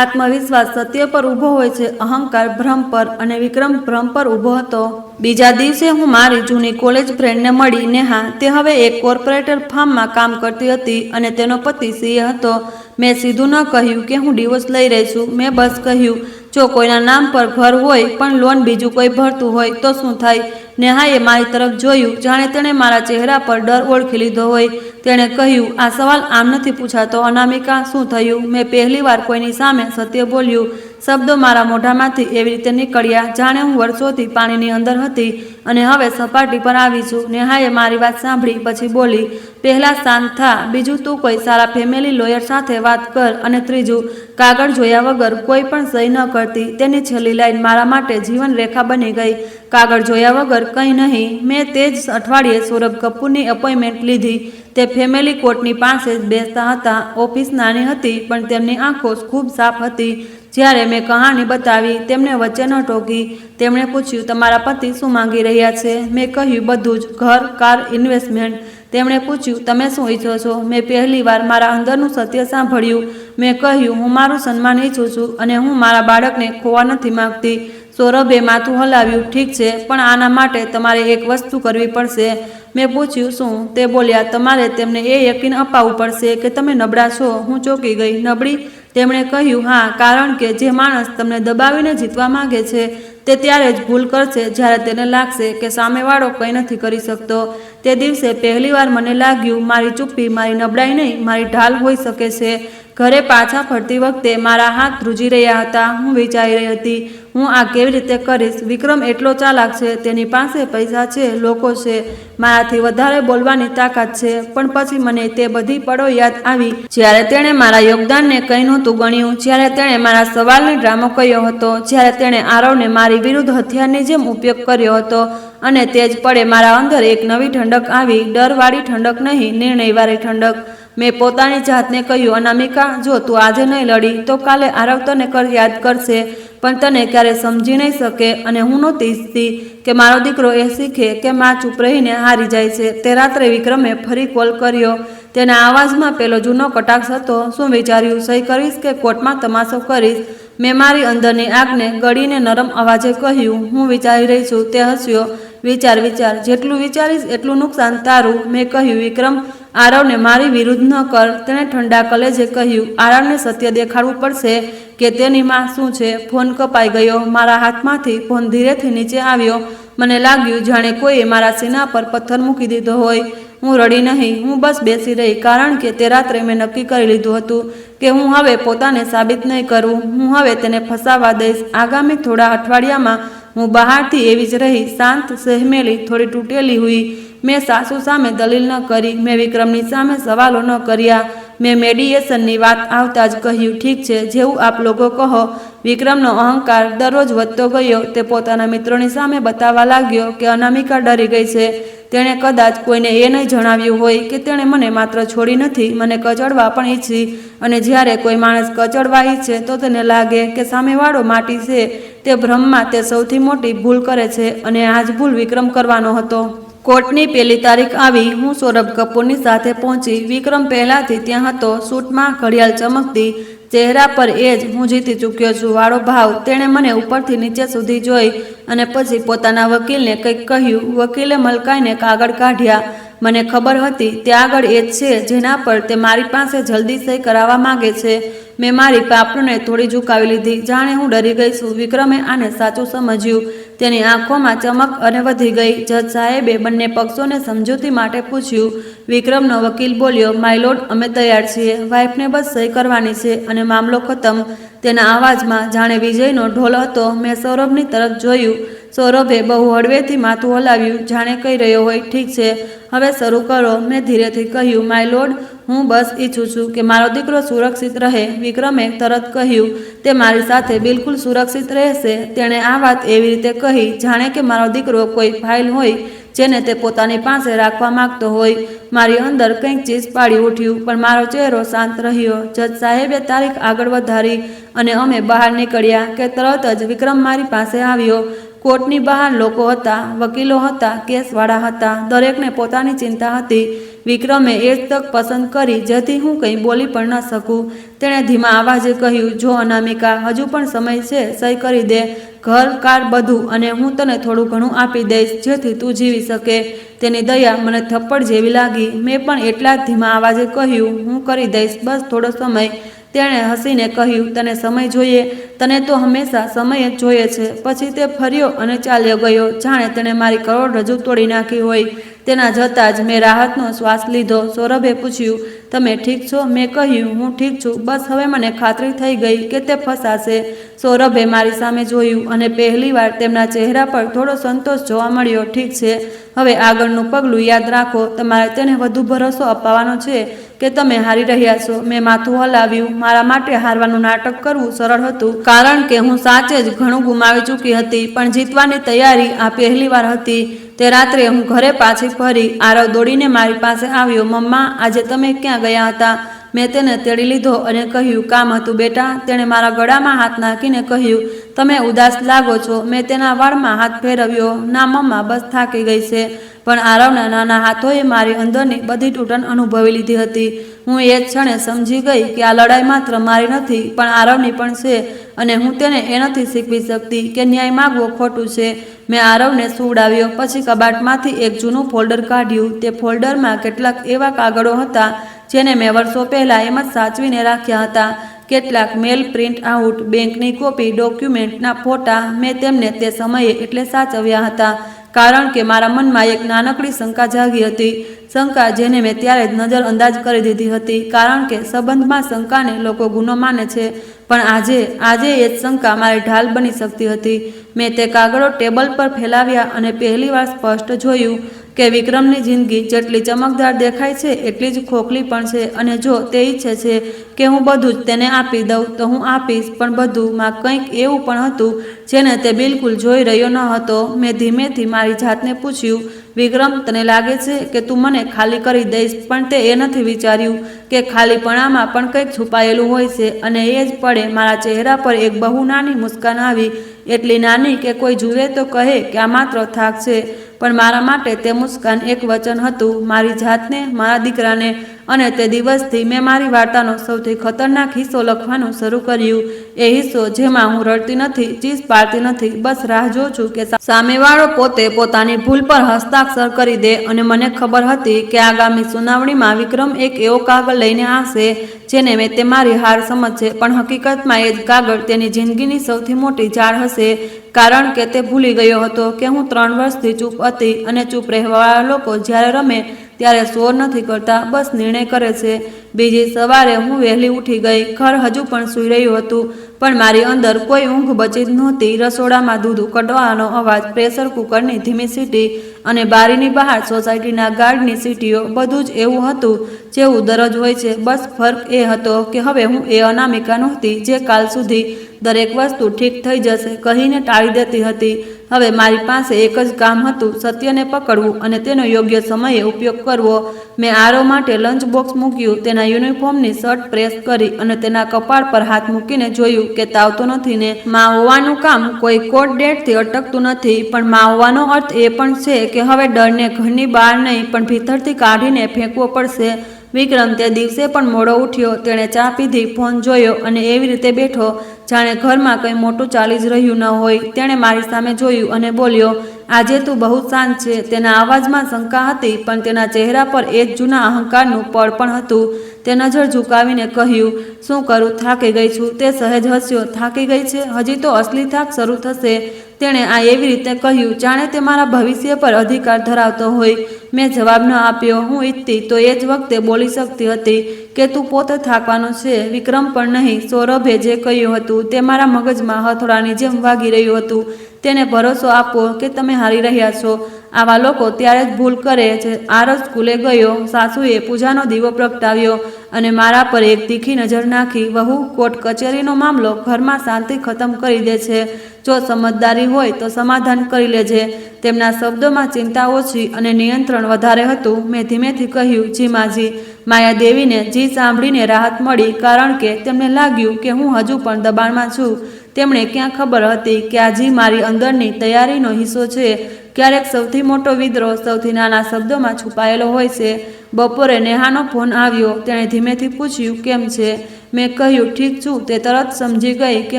આત્મવિશ્વાસ સત્ય પર ઊભો હોય છે, અહંકાર ભ્રમ પર, અને વિક્રમ ભ્રમ પર ઊભો હતો. બીજા દિવસે હું મારી જૂની કોલેજ ફ્રેન્ડને મળી, નેહા. તે હવે એક કોર્પોરેટર ફાર્મમાં કામ કરતી હતી અને તેનો પતિ સીએ હતો. મેં સીધું ન કહ્યું કે હું ડિવોર્સ લઈ રહી છું. મેં બસ કહ્યું, જો કોઈના નામ પર ઘર હોય પણ લોન બીજું કોઈ ભરતું હોય તો શું થાય? નેહાએ મારી તરફ જોયું, જાણે તેણે મારા ચહેરા પર ડર ઓળખી લીધો હોય. તેણે કહ્યું, આ સવાલ આમ નથી પૂછાતો અનામિકા, શું થયું? મેં પહેલીવાર કોઈની સામે સત્ય બોલ્યું. શબ્દો મારા મોઢામાંથી એવી રીતે નીકળ્યા જાણે હું વર્ષોથી પાણીની અંદર હતી અને હવે સપાટી પર આવી છું. નેહાએ મારી વાત સાંભળી પછી બોલી, પહેલાં શાંત થા, બીજું તું કોઈ સારા ફેમિલી લોયર સાથે વાત કર, અને ત્રીજું, કાગળ જોયા વગર કોઈ પણ સહી ન કરતી. તેની છેલ્લી લાઈન મારા માટે જીવન રેખા બની ગઈ. કાગળ જોયા વગર કંઈ નહીં. મેં તે જ અઠવાડિયે સૌરભ કપૂરની એપોઇન્ટમેન્ટ લીધી. તે ફેમિલી કોર્ટની પાસે જ બેસતા હતા. ઓફિસ નાની હતી પણ તેમની આંખો ખૂબ સાફ હતી. જ્યારે મેં કહાની બતાવી, તેમને વચ્ચે ન ટોકી. તેમણે પૂછ્યું, તમારા પતિ શું માંગી રહ્યા છે? મેં કહ્યું, બધું જ, ઘર, કાર, ઇન્વેસ્ટમેન્ટ. તેમણે પૂછ્યું, તમે શું ઈચ્છો છો? મેં પહેલીવાર મારા અંદરનું સત્ય સાંભળ્યું. મેં કહ્યું, હું મારું સન્માન ઈચ્છું છું અને હું મારા બાળકને ખોવા નથી માંગતી. સૌરભે માથું હલાવ્યું. ઠીક છે, પણ આના માટે તમારે એક વસ્તુ કરવી પડશે. મેં પૂછ્યું, શું? તે બોલ્યા, તમારે તેમને એ યકીન અપાવવું પડશે કે તમે નબળા છો. હું ચોંકી ગઈ. નબળી? તેમણે કહ્યું, હા, કારણ કે જે માણસ તમને દબાવીને જીતવા માંગે છે તે ત્યારે જ ભૂલ કરશે જ્યારે તેને લાગશે કે સામેવાળો કંઈ નથી કરી શકતો. તે દિવસે પહેલીવાર મને લાગ્યું મારી ચૂપ્પી મારી નબળાઈ નહીં, મારી ઢાલ હોઈ શકે છે. ઘરે પાછા ફરતી વખતે મારા હાથ ધ્રુજી રહ્યા હતા. હું વિચારી રહી હતી, હું આ કેવી રીતે કરીશ? વિક્રમ એટલો ચાલાક છે, તેની પાસે પૈસા છે, લોકો છે, મારાથી વધારે બોલવાની તાકાત છે. પણ પછી મને તે બધી પળો યાદ આવી જ્યારે તેણે મારા યોગદાનને કંઈ નહોતું ગણ્યું, જ્યારે તેણે મારા સવાલને ડ્રામો કહ્યો હતો, જ્યારે તેણે આરવને મારી વિરુદ્ધ હથિયારની જેમ ઉપયોગ કર્યો હતો. અને તે જ પડે મારા અંદર એક નવી ઠંડક આવી. ડરવાળી ઠંડક નહીં, નિર્ણયવાળી ઠંડક. મેં પોતાની જાતને કહ્યું, અનામિકા, જો તું આજે નહીં લડી તો કાલે આરવ તને યાદ કરશે, પણ તને ક્યારે સમજી નહીં શકે. અને હું નહોતી ઈચ્છતી કે મારો દીકરો એ શીખે કે માં ચૂપ રહીને હારી જાય છે. તે રાત્રે વિક્રમે ફરી કોલ કર્યો. તેના અવાજમાં પેલો જૂનો કટાક્ષ હતો. શું વિચાર્યું? સહી કરીશ કે કોર્ટમાં તમાશો કરીશ? મેં મારી અંદરની આગને ગળીને નરમ અવાજે કહ્યું, હું વિચારી રહી છું. તે હસ્યો. વિચાર, વિચાર, જેટલું વિચારીશ એટલું નુકસાન તારું. મેં કહ્યું, વિક્રમ, આરવને મારી વિરુદ્ધ ન કર. તેણે ઠંડા કલેજે કહ્યું, આરવને સત્ય દેખાડવું પડશે કે તેની માં શું છે. ફોન કપાઈ ગયો. મારા હાથમાંથી ફોન ધીરેથી નીચે આવ્યો. મને લાગ્યું જાણે કોઈએ મારા સીના પર પથ્થર મૂકી દીધો હોય. હું રડી નહીં, હું બસ બેસી રહી, કારણ કે તે રાત્રે મેં નક્કી કરી લીધું હતું કે હું હવે પોતાને સાબિત નહીં કરું. હું હવે તેને ફસાવા દઈશ. આગામી થોડા અઠવાડિયામાં હું બહારથી એવી જ રહી, શાંત, સહેમેલી, થોડી તૂટેલી હુઈ. મેં સાસુ સામે દલીલ ન કરી. મેં વિક્રમની સામે સવાલો ન કર્યા. મેં મેડિએશનની વાત આવતા જ કહ્યું, ઠીક છે, જેવું આપ લોકો કહો. વિક્રમનો અહંકાર દરરોજ વધતો ગયો. તે પોતાના મિત્રોની સામે બતાવવા લાગ્યો કે અનામિકા ડરી ગઈ છે. તેણે કદાચ કોઈને એ નહીં જણાવ્યું હોય કે તેણે મને માત્ર છોડી નથી, મને કચડવા પણ ઈચ્છી. અને જ્યારે કોઈ માણસ કચડવા ઈચ્છે તો તેને લાગે કે સામેવાળો માટી છે. તે ભ્રમમાં તે સૌથી મોટી ભૂલ કરે છે, અને આ જ ભૂલ વિક્રમ કરવાનો હતો. કોર્ટની પહેલી તારીખ આવી. હું સૌરભ કપૂરની સાથે પહોંચી. વિક્રમ પહેલાંથી ત્યાં હતો, સૂટમાં, ઘડિયાળ ચમકતી, ચહેરા પર એ જ હું જીતી ચૂક્યો છું વાળો ભાવ. તેણે મને ઉપરથી નીચે સુધી જોઈ અને પછી પોતાના વકીલને કંઈક કહ્યું. વકીલે મલકાઈને કાગળ કાઢ્યા મને ખબર હતી તે આગળ એ જ છે જેના પર તે મારી પાસે જલ્દી સહી કરાવવા માંગે છે. મેં મારી પાપણને થોડી ઝુકાવી લીધી, જાણે હું ડરી ગઈ છું. વિક્રમે આને સાચું સમજ્યું. તેની આંખોમાં ચમક અને વધી ગઈ. જજ સાહેબે બંને પક્ષોને સમજૂતી માટે પૂછ્યું. વિક્રમનો વકીલ બોલ્યો, માય લોર્ડ, અમે તૈયાર છીએ. વાઇફને બસ સહી કરવાની છે અને મામલો ખતમ. તેના અવાજમાં જાણે વિજયનો ઢોલ હતો. મેં સૌરભની તરફ જોયું. સૌરભે બહુ હળવેથી માથું હલાવ્યું, જાણે કહી રહ્યો હોય, ઠીક છે, હવે શરૂ કરો. મેં ધીરેથી કહ્યું, માય લોર્ડ, હું બસ ઈચ્છું છું કે મારો દીકરો સુરક્ષિત રહે. વિક્રમે તરત કહ્યું, તે મારી સાથે બિલકુલ સુરક્ષિત રહેશે. તેણે આ વાત એવી રીતે કહી જાણે કે મારો દીકરો કોઈ ફાઇલ હોય જેને તે પોતાની પાસે રાખવા માંગતો હોય. મારી અંદર કંઈક ચીસ પાડી ઉઠ્યું, પણ મારો ચહેરો શાંત રહ્યો. જજ સાહેબે તારીખ આગળ વધારી અને અમે બહાર નીકળ્યા કે તરત જ વિક્રમ મારી પાસે આવ્યો. કોર્ટની બહાર લોકો હતા, વકીલો હતા, કેસવાળા હતા, દરેકને પોતાની ચિંતા હતી. વિક્રમે એ જ તક પસંદ કરી જેથી હું કંઈ બોલી પણ ન શકું. તેણે ધીમા અવાજે કહ્યું, જો અનામિકા, હજુ પણ સમય છે, સહી કરી દે. ઘર, કાર, બધું, અને હું તને થોડું ઘણું આપી દઈશ જેથી તું જીવી શકે. તેની દયા મને થપ્પડ જેવી લાગી. મેં પણ એટલા જ ધીમા અવાજે કહ્યું, હું કરી દઈશ, બસ થોડો સમય. તેણે હસીને કહ્યું, તને સમય જોઈએ? તને તો હંમેશા સમય જ જોઈએ છે. પછી તે ફર્યો અને ચાલ્યો ગયો, જાણે તેણે મારી કરોડરજ્જુ તોડી નાખી હોય. તેના જતાં જ મેં રાહતનો શ્વાસ લીધો. સૌરભે પૂછ્યું, તમે ઠીક છો? મેં કહ્યું, હું ઠીક છું. બસ હવે મને ખાતરી થઈ ગઈ કે તે ફસાશે. સૌરભે મારી સામે જોયું અને પહેલીવાર તેમના ચહેરા પર થોડો સંતોષ જોવા મળ્યો. ઠીક છે, હવે આગળનું પગલું યાદ રાખો. તમારે તેને વધુ ભરોસો અપાવવાનો છે કે તમે હારી રહ્યા છો. મેં માથું હલાવ્યું. મારા માટે હારવાનું નાટક કરવું સરળ હતું, કારણ કે હું સાચે જ ઘણું ગુમાવી ચૂકી હતી, પણ જીતવાની તૈયારી આ પહેલીવાર હતી. તે રાત્રે હું ઘરે પાછી ફરી. આરવ દોડીને મારી પાસે આવ્યો. મમ્મા, આજે તમે ક્યાં ગયા હતા? મેં તેને તેડી લીધો અને કહ્યું, કામ હતું બેટા. તેણે મારા ગળામાં હાથ નાખીને કહ્યું, તમે ઉદાસ લાગો છો. મેં તેના વાળમાં હાથ ફેરવ્યો. ના મમ્મા, બસ થાકી ગઈ છે. પણ આરવના નાના હાથોએ મારી અંદરની બધી તૂટન અનુભવી લીધી હતી. હું એ જ ક્ષણે સમજી ગઈ કે આ લડાઈ માત્ર મારી નથી પણ આરવની પણ છે, અને હું તેને એ નથી શીખવી શકતી કે ન્યાય માગવો ખોટું છે. મેં આરવને સુવડાવ્યો. પછી કબાટમાંથી એક જૂનું ફોલ્ડર કાઢ્યું. તે ફોલ્ડરમાં કેટલાક એવા કાગળો હતા જેને મેં વર્ષો પહેલાં એમ જ સાચવીને રાખ્યા હતા. કેટલાક મેલ પ્રિન્ટ આઉટ, બેંકની કોપી, ડોક્યુમેન્ટના ફોટા. મેં તેમને તે સમયે એટલે સાચવ્યા હતા કારણ કે મારા મનમાં એક નાનકડી શંકા જાગી હતી. શંકા જેને મેં ત્યારે જ નજરઅંદાજ કરી દીધી હતી, કારણ કે સંબંધમાં શંકાને લોકો ગુનો માને છે. પણ આજે એ જ શંકા મારી ઢાલ બની શકતી હતી. મેં તે કાગળો ટેબલ પર ફેલાવ્યા અને પહેલીવાર સ્પષ્ટ જોયું કે વિક્રમની જિંદગી જેટલી ચમકદાર દેખાય છે એટલી જ ખોખલી પણ છે. અને જો તે ઈચ્છે છે કે હું બધું જ તેને આપી દઉં તો હું આપીશ, પણ બધુંમાં કંઈક એવું પણ હતું જેને તે બિલકુલ જોઈ રહ્યો ન હતો. મેં ધીમેથી મારી જાતને પૂછ્યું, વિક્રમ, તને લાગે છે કે તું મને ખાલી કરી દઈશ? પણ તે એ નથી વિચાર્યું કે ખાલીપણામાં પણ કંઈક છુપાયેલું હોય છે. અને એ જ પળે મારા ચહેરા પર એક બહુ નાની મુસ્કાન આવી, એટલી નાની કે કોઈ જુએ તો કહે કે આ માત્ર થાક છે. પણ મારા માટે તે મુસ્કાન એક વચન હતું, મારી જાતને, મારા દીકરાને. અને તે દિવસથી મેં મારી વાર્તાનો સૌથી ખતરનાક હિસ્સો લખવાનું શરૂ કર્યું. એ હિસ્સો જેમાં હું રડતી નથી, ચીસ પાડતી નથી, બસ રાહ જોઉં છું કે સામેવાળો પોતે પોતાની ભૂલ પર હસ્તાક્ષર કરી દે. અને મને ખબર હતી કે આગામી સુનાવણીમાં વિક્રમ એક એવો કાગળ લઈને આવશે જેને મેં તે મારી હાર સમજશે, પણ હકીકતમાં એ જ કાગળ તેની જિંદગીની સૌથી મોટી જાળ હશે. કારણ કે તે ભૂલી ગયો હતો કે હું 3 વર્ષથી ચૂપ હતી, અને ચૂપ રહેવાવાળા લોકો જ્યારે રમે ત્યારે શોર નથી કરતા, બસ નિર્ણય કરે છે. બીજી સવારે હું વહેલી ઉઠી ગઈ. ઘર હજુ પણ સૂઈ રહ્યું હતું, પણ મારી અંદર કોઈ ઊંઘ બચી જ નહોતી. રસોડામાં દૂધ ઉકળવાનો અવાજ, પ્રેશર કુકરની ધીમી સીટી અને બારીની બહાર સોસાયટીના ગાર્ડની સીટીઓ, બધું જ એવું હતું જેવું દરરોજ હોય છે. બસ ફરક એ હતો કે હવે હું એ અનામિકા નહોતી જે કાલ સુધી દરેક વસ્તુ ઠીક થઈ જશે કહીને ટાળી દેતી હતી. હવે મારી પાસે એક જ કામ હતું, સત્યને પકડવું અને તેનો યોગ્ય સમયે ઉપયોગ કરવો. મેં આરવ માટે લંચ બોક્સ મૂક્યું, તેના યુનિફોર્મની શર્ટ પ્રેસ કરી અને તેના કપાળ પર હાથ મૂકીને જોયું કે તાવતો નથી ને. માં હોવાનું કામ કોઈ કોર્ટ ડેટથી અટકતું નથી, પણ માં હોવાનો અર્થ એ પણ છે કે હવે ડરને ઘરની બહાર નહીં પણ ભીતરથી કાઢીને ફેંકવો પડશે. વિક્રમ તે દિવસે પણ મોડો ઉઠ્યો. તેણે ચા પીધી, ફોન જોયો અને એવી રીતે બેઠો જાણે ઘરમાં કંઈ મોટું ચાલી જ રહ્યું ન હોય. તેણે મારી સામે જોયું અને બોલ્યો, આજે તું બહુ શાંત છે. તેના અવાજમાં શંકા હતી, પણ તેના ચહેરા પર એ જ જૂના અહંકારનું પળ પણ હતું. તે નજર ઝુકાવીને કહ્યું, શું કરું, થાકી ગઈ છું. તે સહેજ હસ્યો. થાકી ગઈ છે? હજી તો અસલી થાક શરૂ થશે. તેણે આ એવી રીતે કહ્યું જાણે તે મારા ભવિષ્ય પર અધિકાર ધરાવતો હોય. મેં જવાબ ન આપ્યો. હું ઈચ્છતી તો એ જ વખતે બોલી શકતી હતી કે તું પોતે થાકવાનો છે. વિક્રમ પણ નહીં. સૌરભે જે કહ્યું હતું તે મારા મગજમાં હથોડાની જેમ વાગી રહ્યું હતું. તેને ભરોસો આપો કે તમે હારી રહ્યા છો. આવા લોકો ત્યારે જ ભૂલ કરે છે. આરવ સ્કૂલે ગયો. સાસુએ પૂજાનો દીવો પ્રગટાવ્યો અને મારા પર એક તીખી નજર નાખી. વહુ કોર્ટ કચેરીનો મામલો ઘરમાં શાંતિ ખતમ કરી દે છે. જો સમજદારી હોય તો સમાધાન કરી લેજે. તેમના શબ્દોમાં ચિંતા ઓછી અને નિયંત્રણ વધારે હતું. મેં ધીમેથી કહ્યું, જી માજી. માયાદેવીને જી સાંભળીને રાહત મળી, કારણ કે તેમને લાગ્યું કે હું હજુ પણ દબાણમાં છું. તેમણે ક્યાં ખબર હતી કે આ જી મારી અંદરની તૈયારીનો હિસ્સો છે. ક્યારેક સૌથી મોટો વિદ્રોહ સૌથી નાના શબ્દોમાં છુપાયેલો હોય છે. બપોરે નેહાનો ફોન આવ્યો. તેણે ધીમેથી પૂછ્યું, કેમ છે? મેં કહ્યું, ઠીક છું. તે તરત સમજી ગઈ કે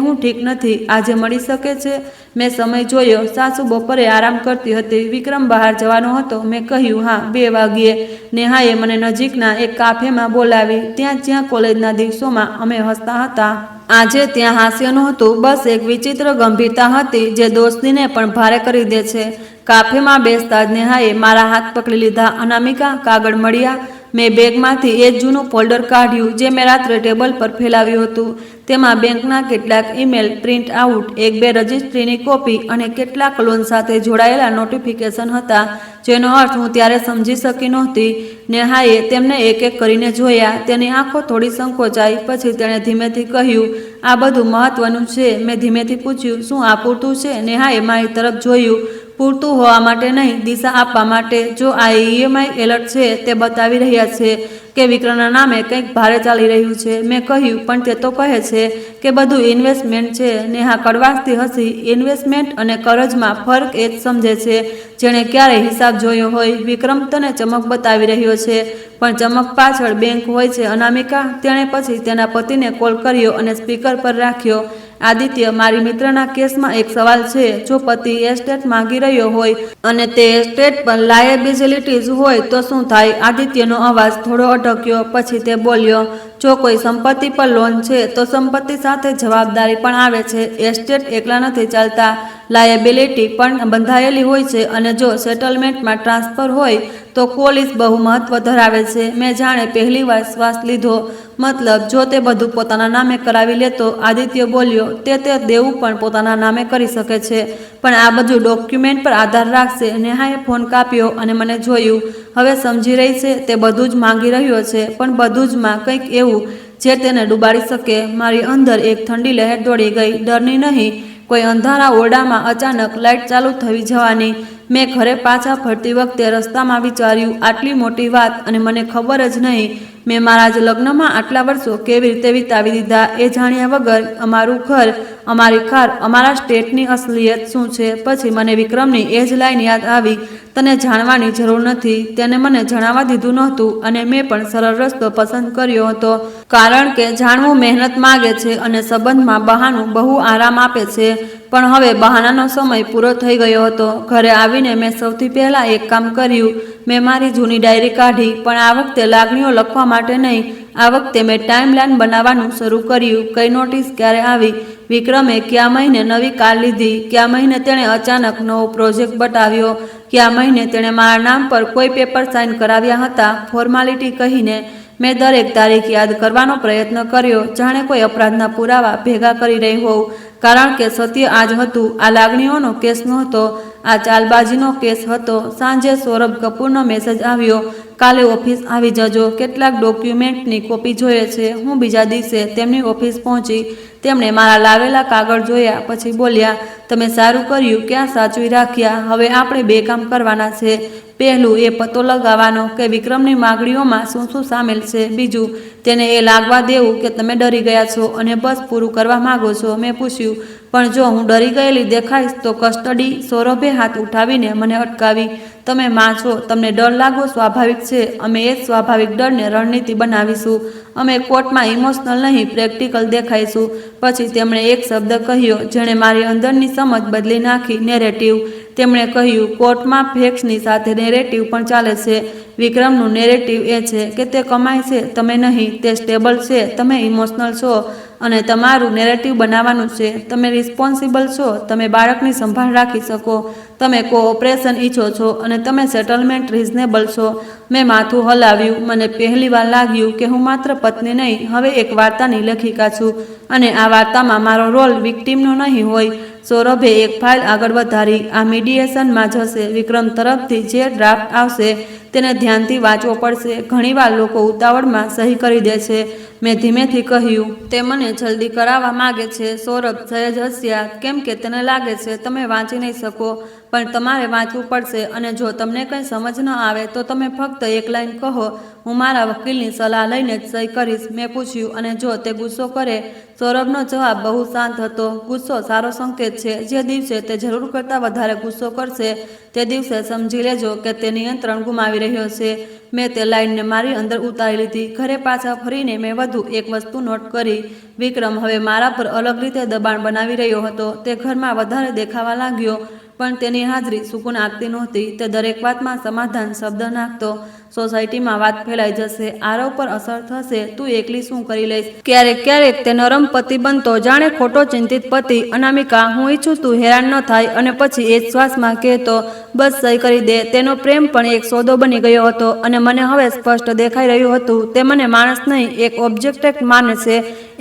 હું ઠીક નથી. આજે મળી શકે છે? મેં સમય જોયો. સાસુ બપોરે આરામ કરતી હતી. વિક્રમ બહાર જવાનો હતો. મેં કહ્યું, હા, 2 વાગ્યે. નેહાએ મને નજીકના એક કાફેમાં બોલાવી, જ્યાં કોલેજના દિવસોમાં અમે હસતા હતા. આજે ત્યાં હાસ્ય નહોતું, બસ એક વિચિત્ર ગંભીરતા હતી જે દોસ્તીને પણ ભારે કરી દે છે. કાફેમાં બેસતા જ નેહાએ મારા હાથ પકડી લીધા. અનામિકા, કાગળ મળ્યા? મેં બેગમાંથી એક જૂનું ફોલ્ડર કાઢ્યું જે મેં રાત્રે ટેબલ પર ફેલાવ્યું હતું. તેમાં બેંકના કેટલાક ઈમેલ પ્રિન્ટ આઉટ, 1-2 રજિસ્ટ્રીની કોપી અને કેટલાક લોન સાથે જોડાયેલા નોટિફિકેશન હતા, જેનો અર્થ હું ત્યારે સમજી શકી નહોતી. નેહાએ તેમને એક એક કરીને જોયા. તેની આંખો થોડી સંકોચાઈ. પછી તેણે ધીમેથી કહ્યું, આ બધું મહત્વનું છે. મેં ધીમેથી પૂછ્યું, શું આ પૂરતું છે? નેહાએ મારી તરફ જોયું. પૂરતું હોવા માટે નહીં, દિશા આપવા માટે. જો આ EMI એલર્ટ છે, તે બતાવી રહ્યા છે કે વિક્રમના નામે કંઈક ભારે ચાલી રહ્યું છે. મેં કહ્યું, પણ તે તો કહે છે કે બધું ઇન્વેસ્ટમેન્ટ છે. નેહા કડવાશથી હસી. ઇન્વેસ્ટમેન્ટ અને કરજમાં ફરક એ જ સમજે છે જેણે ક્યારેય હિસાબ જોયો હોય. વિક્રમ તને ચમક બતાવી રહ્યો છે, પણ ચમક પાછળ બેંક હોય છે, અનામિકા. તેણે પછી તેના પતિને કોલ કર્યો અને સ્પીકર પર રાખ્યો. આદિત્ય, મારી મિત્રના કેસમાં એક સવાલ છે. જો પતિ એસ્ટેટ માંગી રહ્યો હોય અને તે એસ્ટેટ પર લાયબિલિટીઝ હોય તો શું થાય? આદિત્યનો અવાજ થોડો અટક્યો. પછી તે બોલ્યો, જો કોઈ સંપત્તિ પર લોન છે તો સંપત્તિ સાથે જવાબદારી પણ આવે છે. એસ્ટેટ એકલા નથી ચાલતા, લાયબિલિટી પણ બંધાયેલી હોય છે. અને જો સેટલમેન્ટમાં ટ્રાન્સફર હોય તો પોલીસ બહુ મહત્વ ધરાવે છે. મેં જાણે પહેલીવાર શ્વાસ લીધો. મતલબ, જો તે બધું પોતાના નામે કરાવી લેતો? આદિત્ય બોલ્યો, તે દેવું પણ પોતાના નામે કરી શકે છે, પણ આ બધું ડોક્યુમેન્ટ પર આધાર રાખશે. નેહાએ ફોન કાપ્યો અને મને જોયું. હવે સમજી રહી છે. તે બધું જ માંગી રહ્યો છે, પણ બધું જ માં કંઈક એવું જે તેને ડૂબાડી શકે. મારી અંદર એક ઠંડી લહેર દોડી ગઈ. ડરની નહીં, કોઈ અંધારા ઓરડામાં અચાનક લાઇટ ચાલુ થઈ જવાની. મેં ઘરે પાછા ફરતી વખતે રસ્તામાં વિચાર્યું, આટલી મોટી વાત અને મને ખબર જ નહીં. મેં મારા જ લગ્નમાં આટલા વર્ષો કેવી રીતે વિતાવી દીધા એ જાણ્યા વગર. અમારું ઘર, અમારી કાર, અમારા સ્ટેટની અસલિયત શું છે? પછી મને વિક્રમની એ જ લાઈન યાદ આવી, તને જાણવાની જરૂર નથી. તેને મને જણાવવા દીધું નહોતું અને મેં પણ સરળ રસ્તો પસંદ કર્યો હતો, કારણ કે જાણવું મહેનત માગે છે અને સંબંધમાં બહાનું બહુ આરામ આપે છે. પણ હવે બહાનાનો સમય પૂરો થઈ ગયો હતો. ઘરે આવીને મેં સૌથી પહેલાં એક કામ કર્યું. મેં મારી જૂની ડાયરી કાઢી, પણ આ વખતે લાગણીઓ લખવા માટે નહીં. આ વખતે મેં ટાઈમલાઈન બનાવવાનું શરૂ કર્યું. કઈ નોટિસ ક્યારે આવી, વિક્રમે કયા મહિને નવી કાર લીધી, કયા મહિને તેણે અચાનક નવો પ્રોજેક્ટ બતાવ્યો, કયા મહિને તેણે મારા નામ પર કોઈ પેપર સાઇન કરાવ્યા હતા ફોર્માલિટી કહીને. મેં દરેક તારીખ યાદ કરવાનો પ્રયત્ન કર્યો, જાણે કોઈ અપરાધના પુરાવા ભેગા કરી રહી હોઉં. કારણ કે સત્ય આ જ હતું. આ લાગણીઓનો કેસ નહોતો, આ ચાલબાજીનો કેસ હતો. સાંજે સૌરભ કપૂરનો મેસેજ આવ્યો, કાલે ઓફિસ આવી જજો, કેટલાક ડોક્યુમેન્ટની કોપી જોઈએ છે. હું બીજા દિવસે તેમની ઓફિસ પહોંચી. તેમણે મારા લાવેલા કાગળ જોયા. પછી બોલ્યા, તમે સારું કર્યું કે આ સાચવી રાખ્યા. હવે આપણે 2 કામ કરવાના છે. પહેલું એ પતો લગાવવાનો કે વિક્રમની માગણીઓમાં શું શું સામેલ છે. બીજું, તેને એ લાગવા દેવું કે તમે ડરી ગયા છો અને બસ પૂરું કરવા માંગો છો. મેં પૂછ્યું, પણ જો હું ડરી ગયેલી દેખાઈશ તો કસ્ટડી? સૌરભે હાથ ઉઠાવીને મને અટકાવી. તમે માં છો, તમને ડર લાગવો સ્વાભાવિક છે. અમે એ જ સ્વાભાવિક ડરને રણનીતિ બનાવીશું. અમે કોર્ટમાં ઇમોશનલ નહીં, પ્રેક્ટિકલ દેખાઈશું. પછી તેમણે એક શબ્દ કહ્યો જેણે મારી અંદરની સમજ બદલી નાખી, નેરેટિવ. તેમણે કહ્યું, કોર્ટમાં ફેક્ટ્સની સાથે નેરેટિવ પણ ચાલે છે. વિક્રમનું નેરેટિવ એ છે કે તે કમાય છે, તમે નહીં. તે સ્ટેબલ છે, તમે ઇમોશનલ છો અને તમારું નેરેટિવ બનાવવાનું છે. તમે રિસ્પોન્સિબલ છો, તમે બાળકની સંભાળ રાખી શકો, તમે કોઓપરેશન ઈચ્છો છો અને તમે સેટલમેન્ટ રિઝનેબલ છો. મેં માથું હલાવ્યું. મને પહેલીવાર લાગ્યું કે હું માત્ર પત્ની નહીં, હવે એક વાર્તાની લેખિકા છું અને આ વાર્તામાં મારો રોલ વિક્ટિમનો નહીં હોય. સૌરભે એક ફાઇલ આગળ વધારી. આ મીડિયેશનમાં જશે. વિક્રમ તરફથી જે ડ્રાફ્ટ આવશે તેને ધ્યાનથી વાંચવો પડશે. ઘણીવાર લોકો ઉતાવળમાં સહી કરી દે છે. મેં ધીમેથી કહ્યું, તે મને જલ્દી કરાવવા માગે છે. સૌરભ સહેજ હસ્યા, કેમ કે તેને લાગે છે તમે વાંચી નહીં શકો, પણ તમારે વાંચવું પડશે અને જો તમને કંઈ સમજ ન આવે તો તમે ફક્ત એક લાઈન કહો, હું મારા વકીલની સલાહ લઈને જ સહી કરીશ. મેં પૂછ્યું, અને જો તે ગુસ્સો કરે? સૌરભનો જવાબ બહુ શાંત હતો. ગુસ્સો સારો સંકેત છે. જે દિવસે તે જરૂર કરતાં વધારે ગુસ્સો કરશે તે દિવસે સમજી લેજો કે તે નિયંત્રણ ગુમાવી રહ્યો છે. મેં તે લાઈનને મારી અંદર ઉતારી લીધી. ઘરે પાછા ફરીને મેં વધુ એક વસ્તુ નોટ કરી. વિક્રમ હવે મારા પર અલગ રીતે દબાણ બનાવી રહ્યો હતો. તે ઘરમાં વધારે દેખાવા લાગ્યો, પણ તેની હાજરી સુકૂન આપતી નહોતી. તે દરેક વાતમાં સમાધાન શબ્દ નાખતો. સોસાયટીમાં વાત ફેલાઈ જશે, આરવ પર અસર થશે, તું એકલી શું કરી લઈશ? ક્યારેક તે નરમ પતિ બનતો, જાણે ખોટો ચિંતિત પતિ. અનામિકા, હું ઈચ્છું તું હેરાન ન થાય, અને પછી એ જ શ્વાસમાં કહેતો, બસ સહી કરી દે. તેનો પ્રેમ પણ એક સોદો બની ગયો હતો અને મને હવે સ્પષ્ટ દેખાઈ રહ્યું હતું. તે મને માણસ નહીં, એક ઓબ્જેક્ટ માને છે,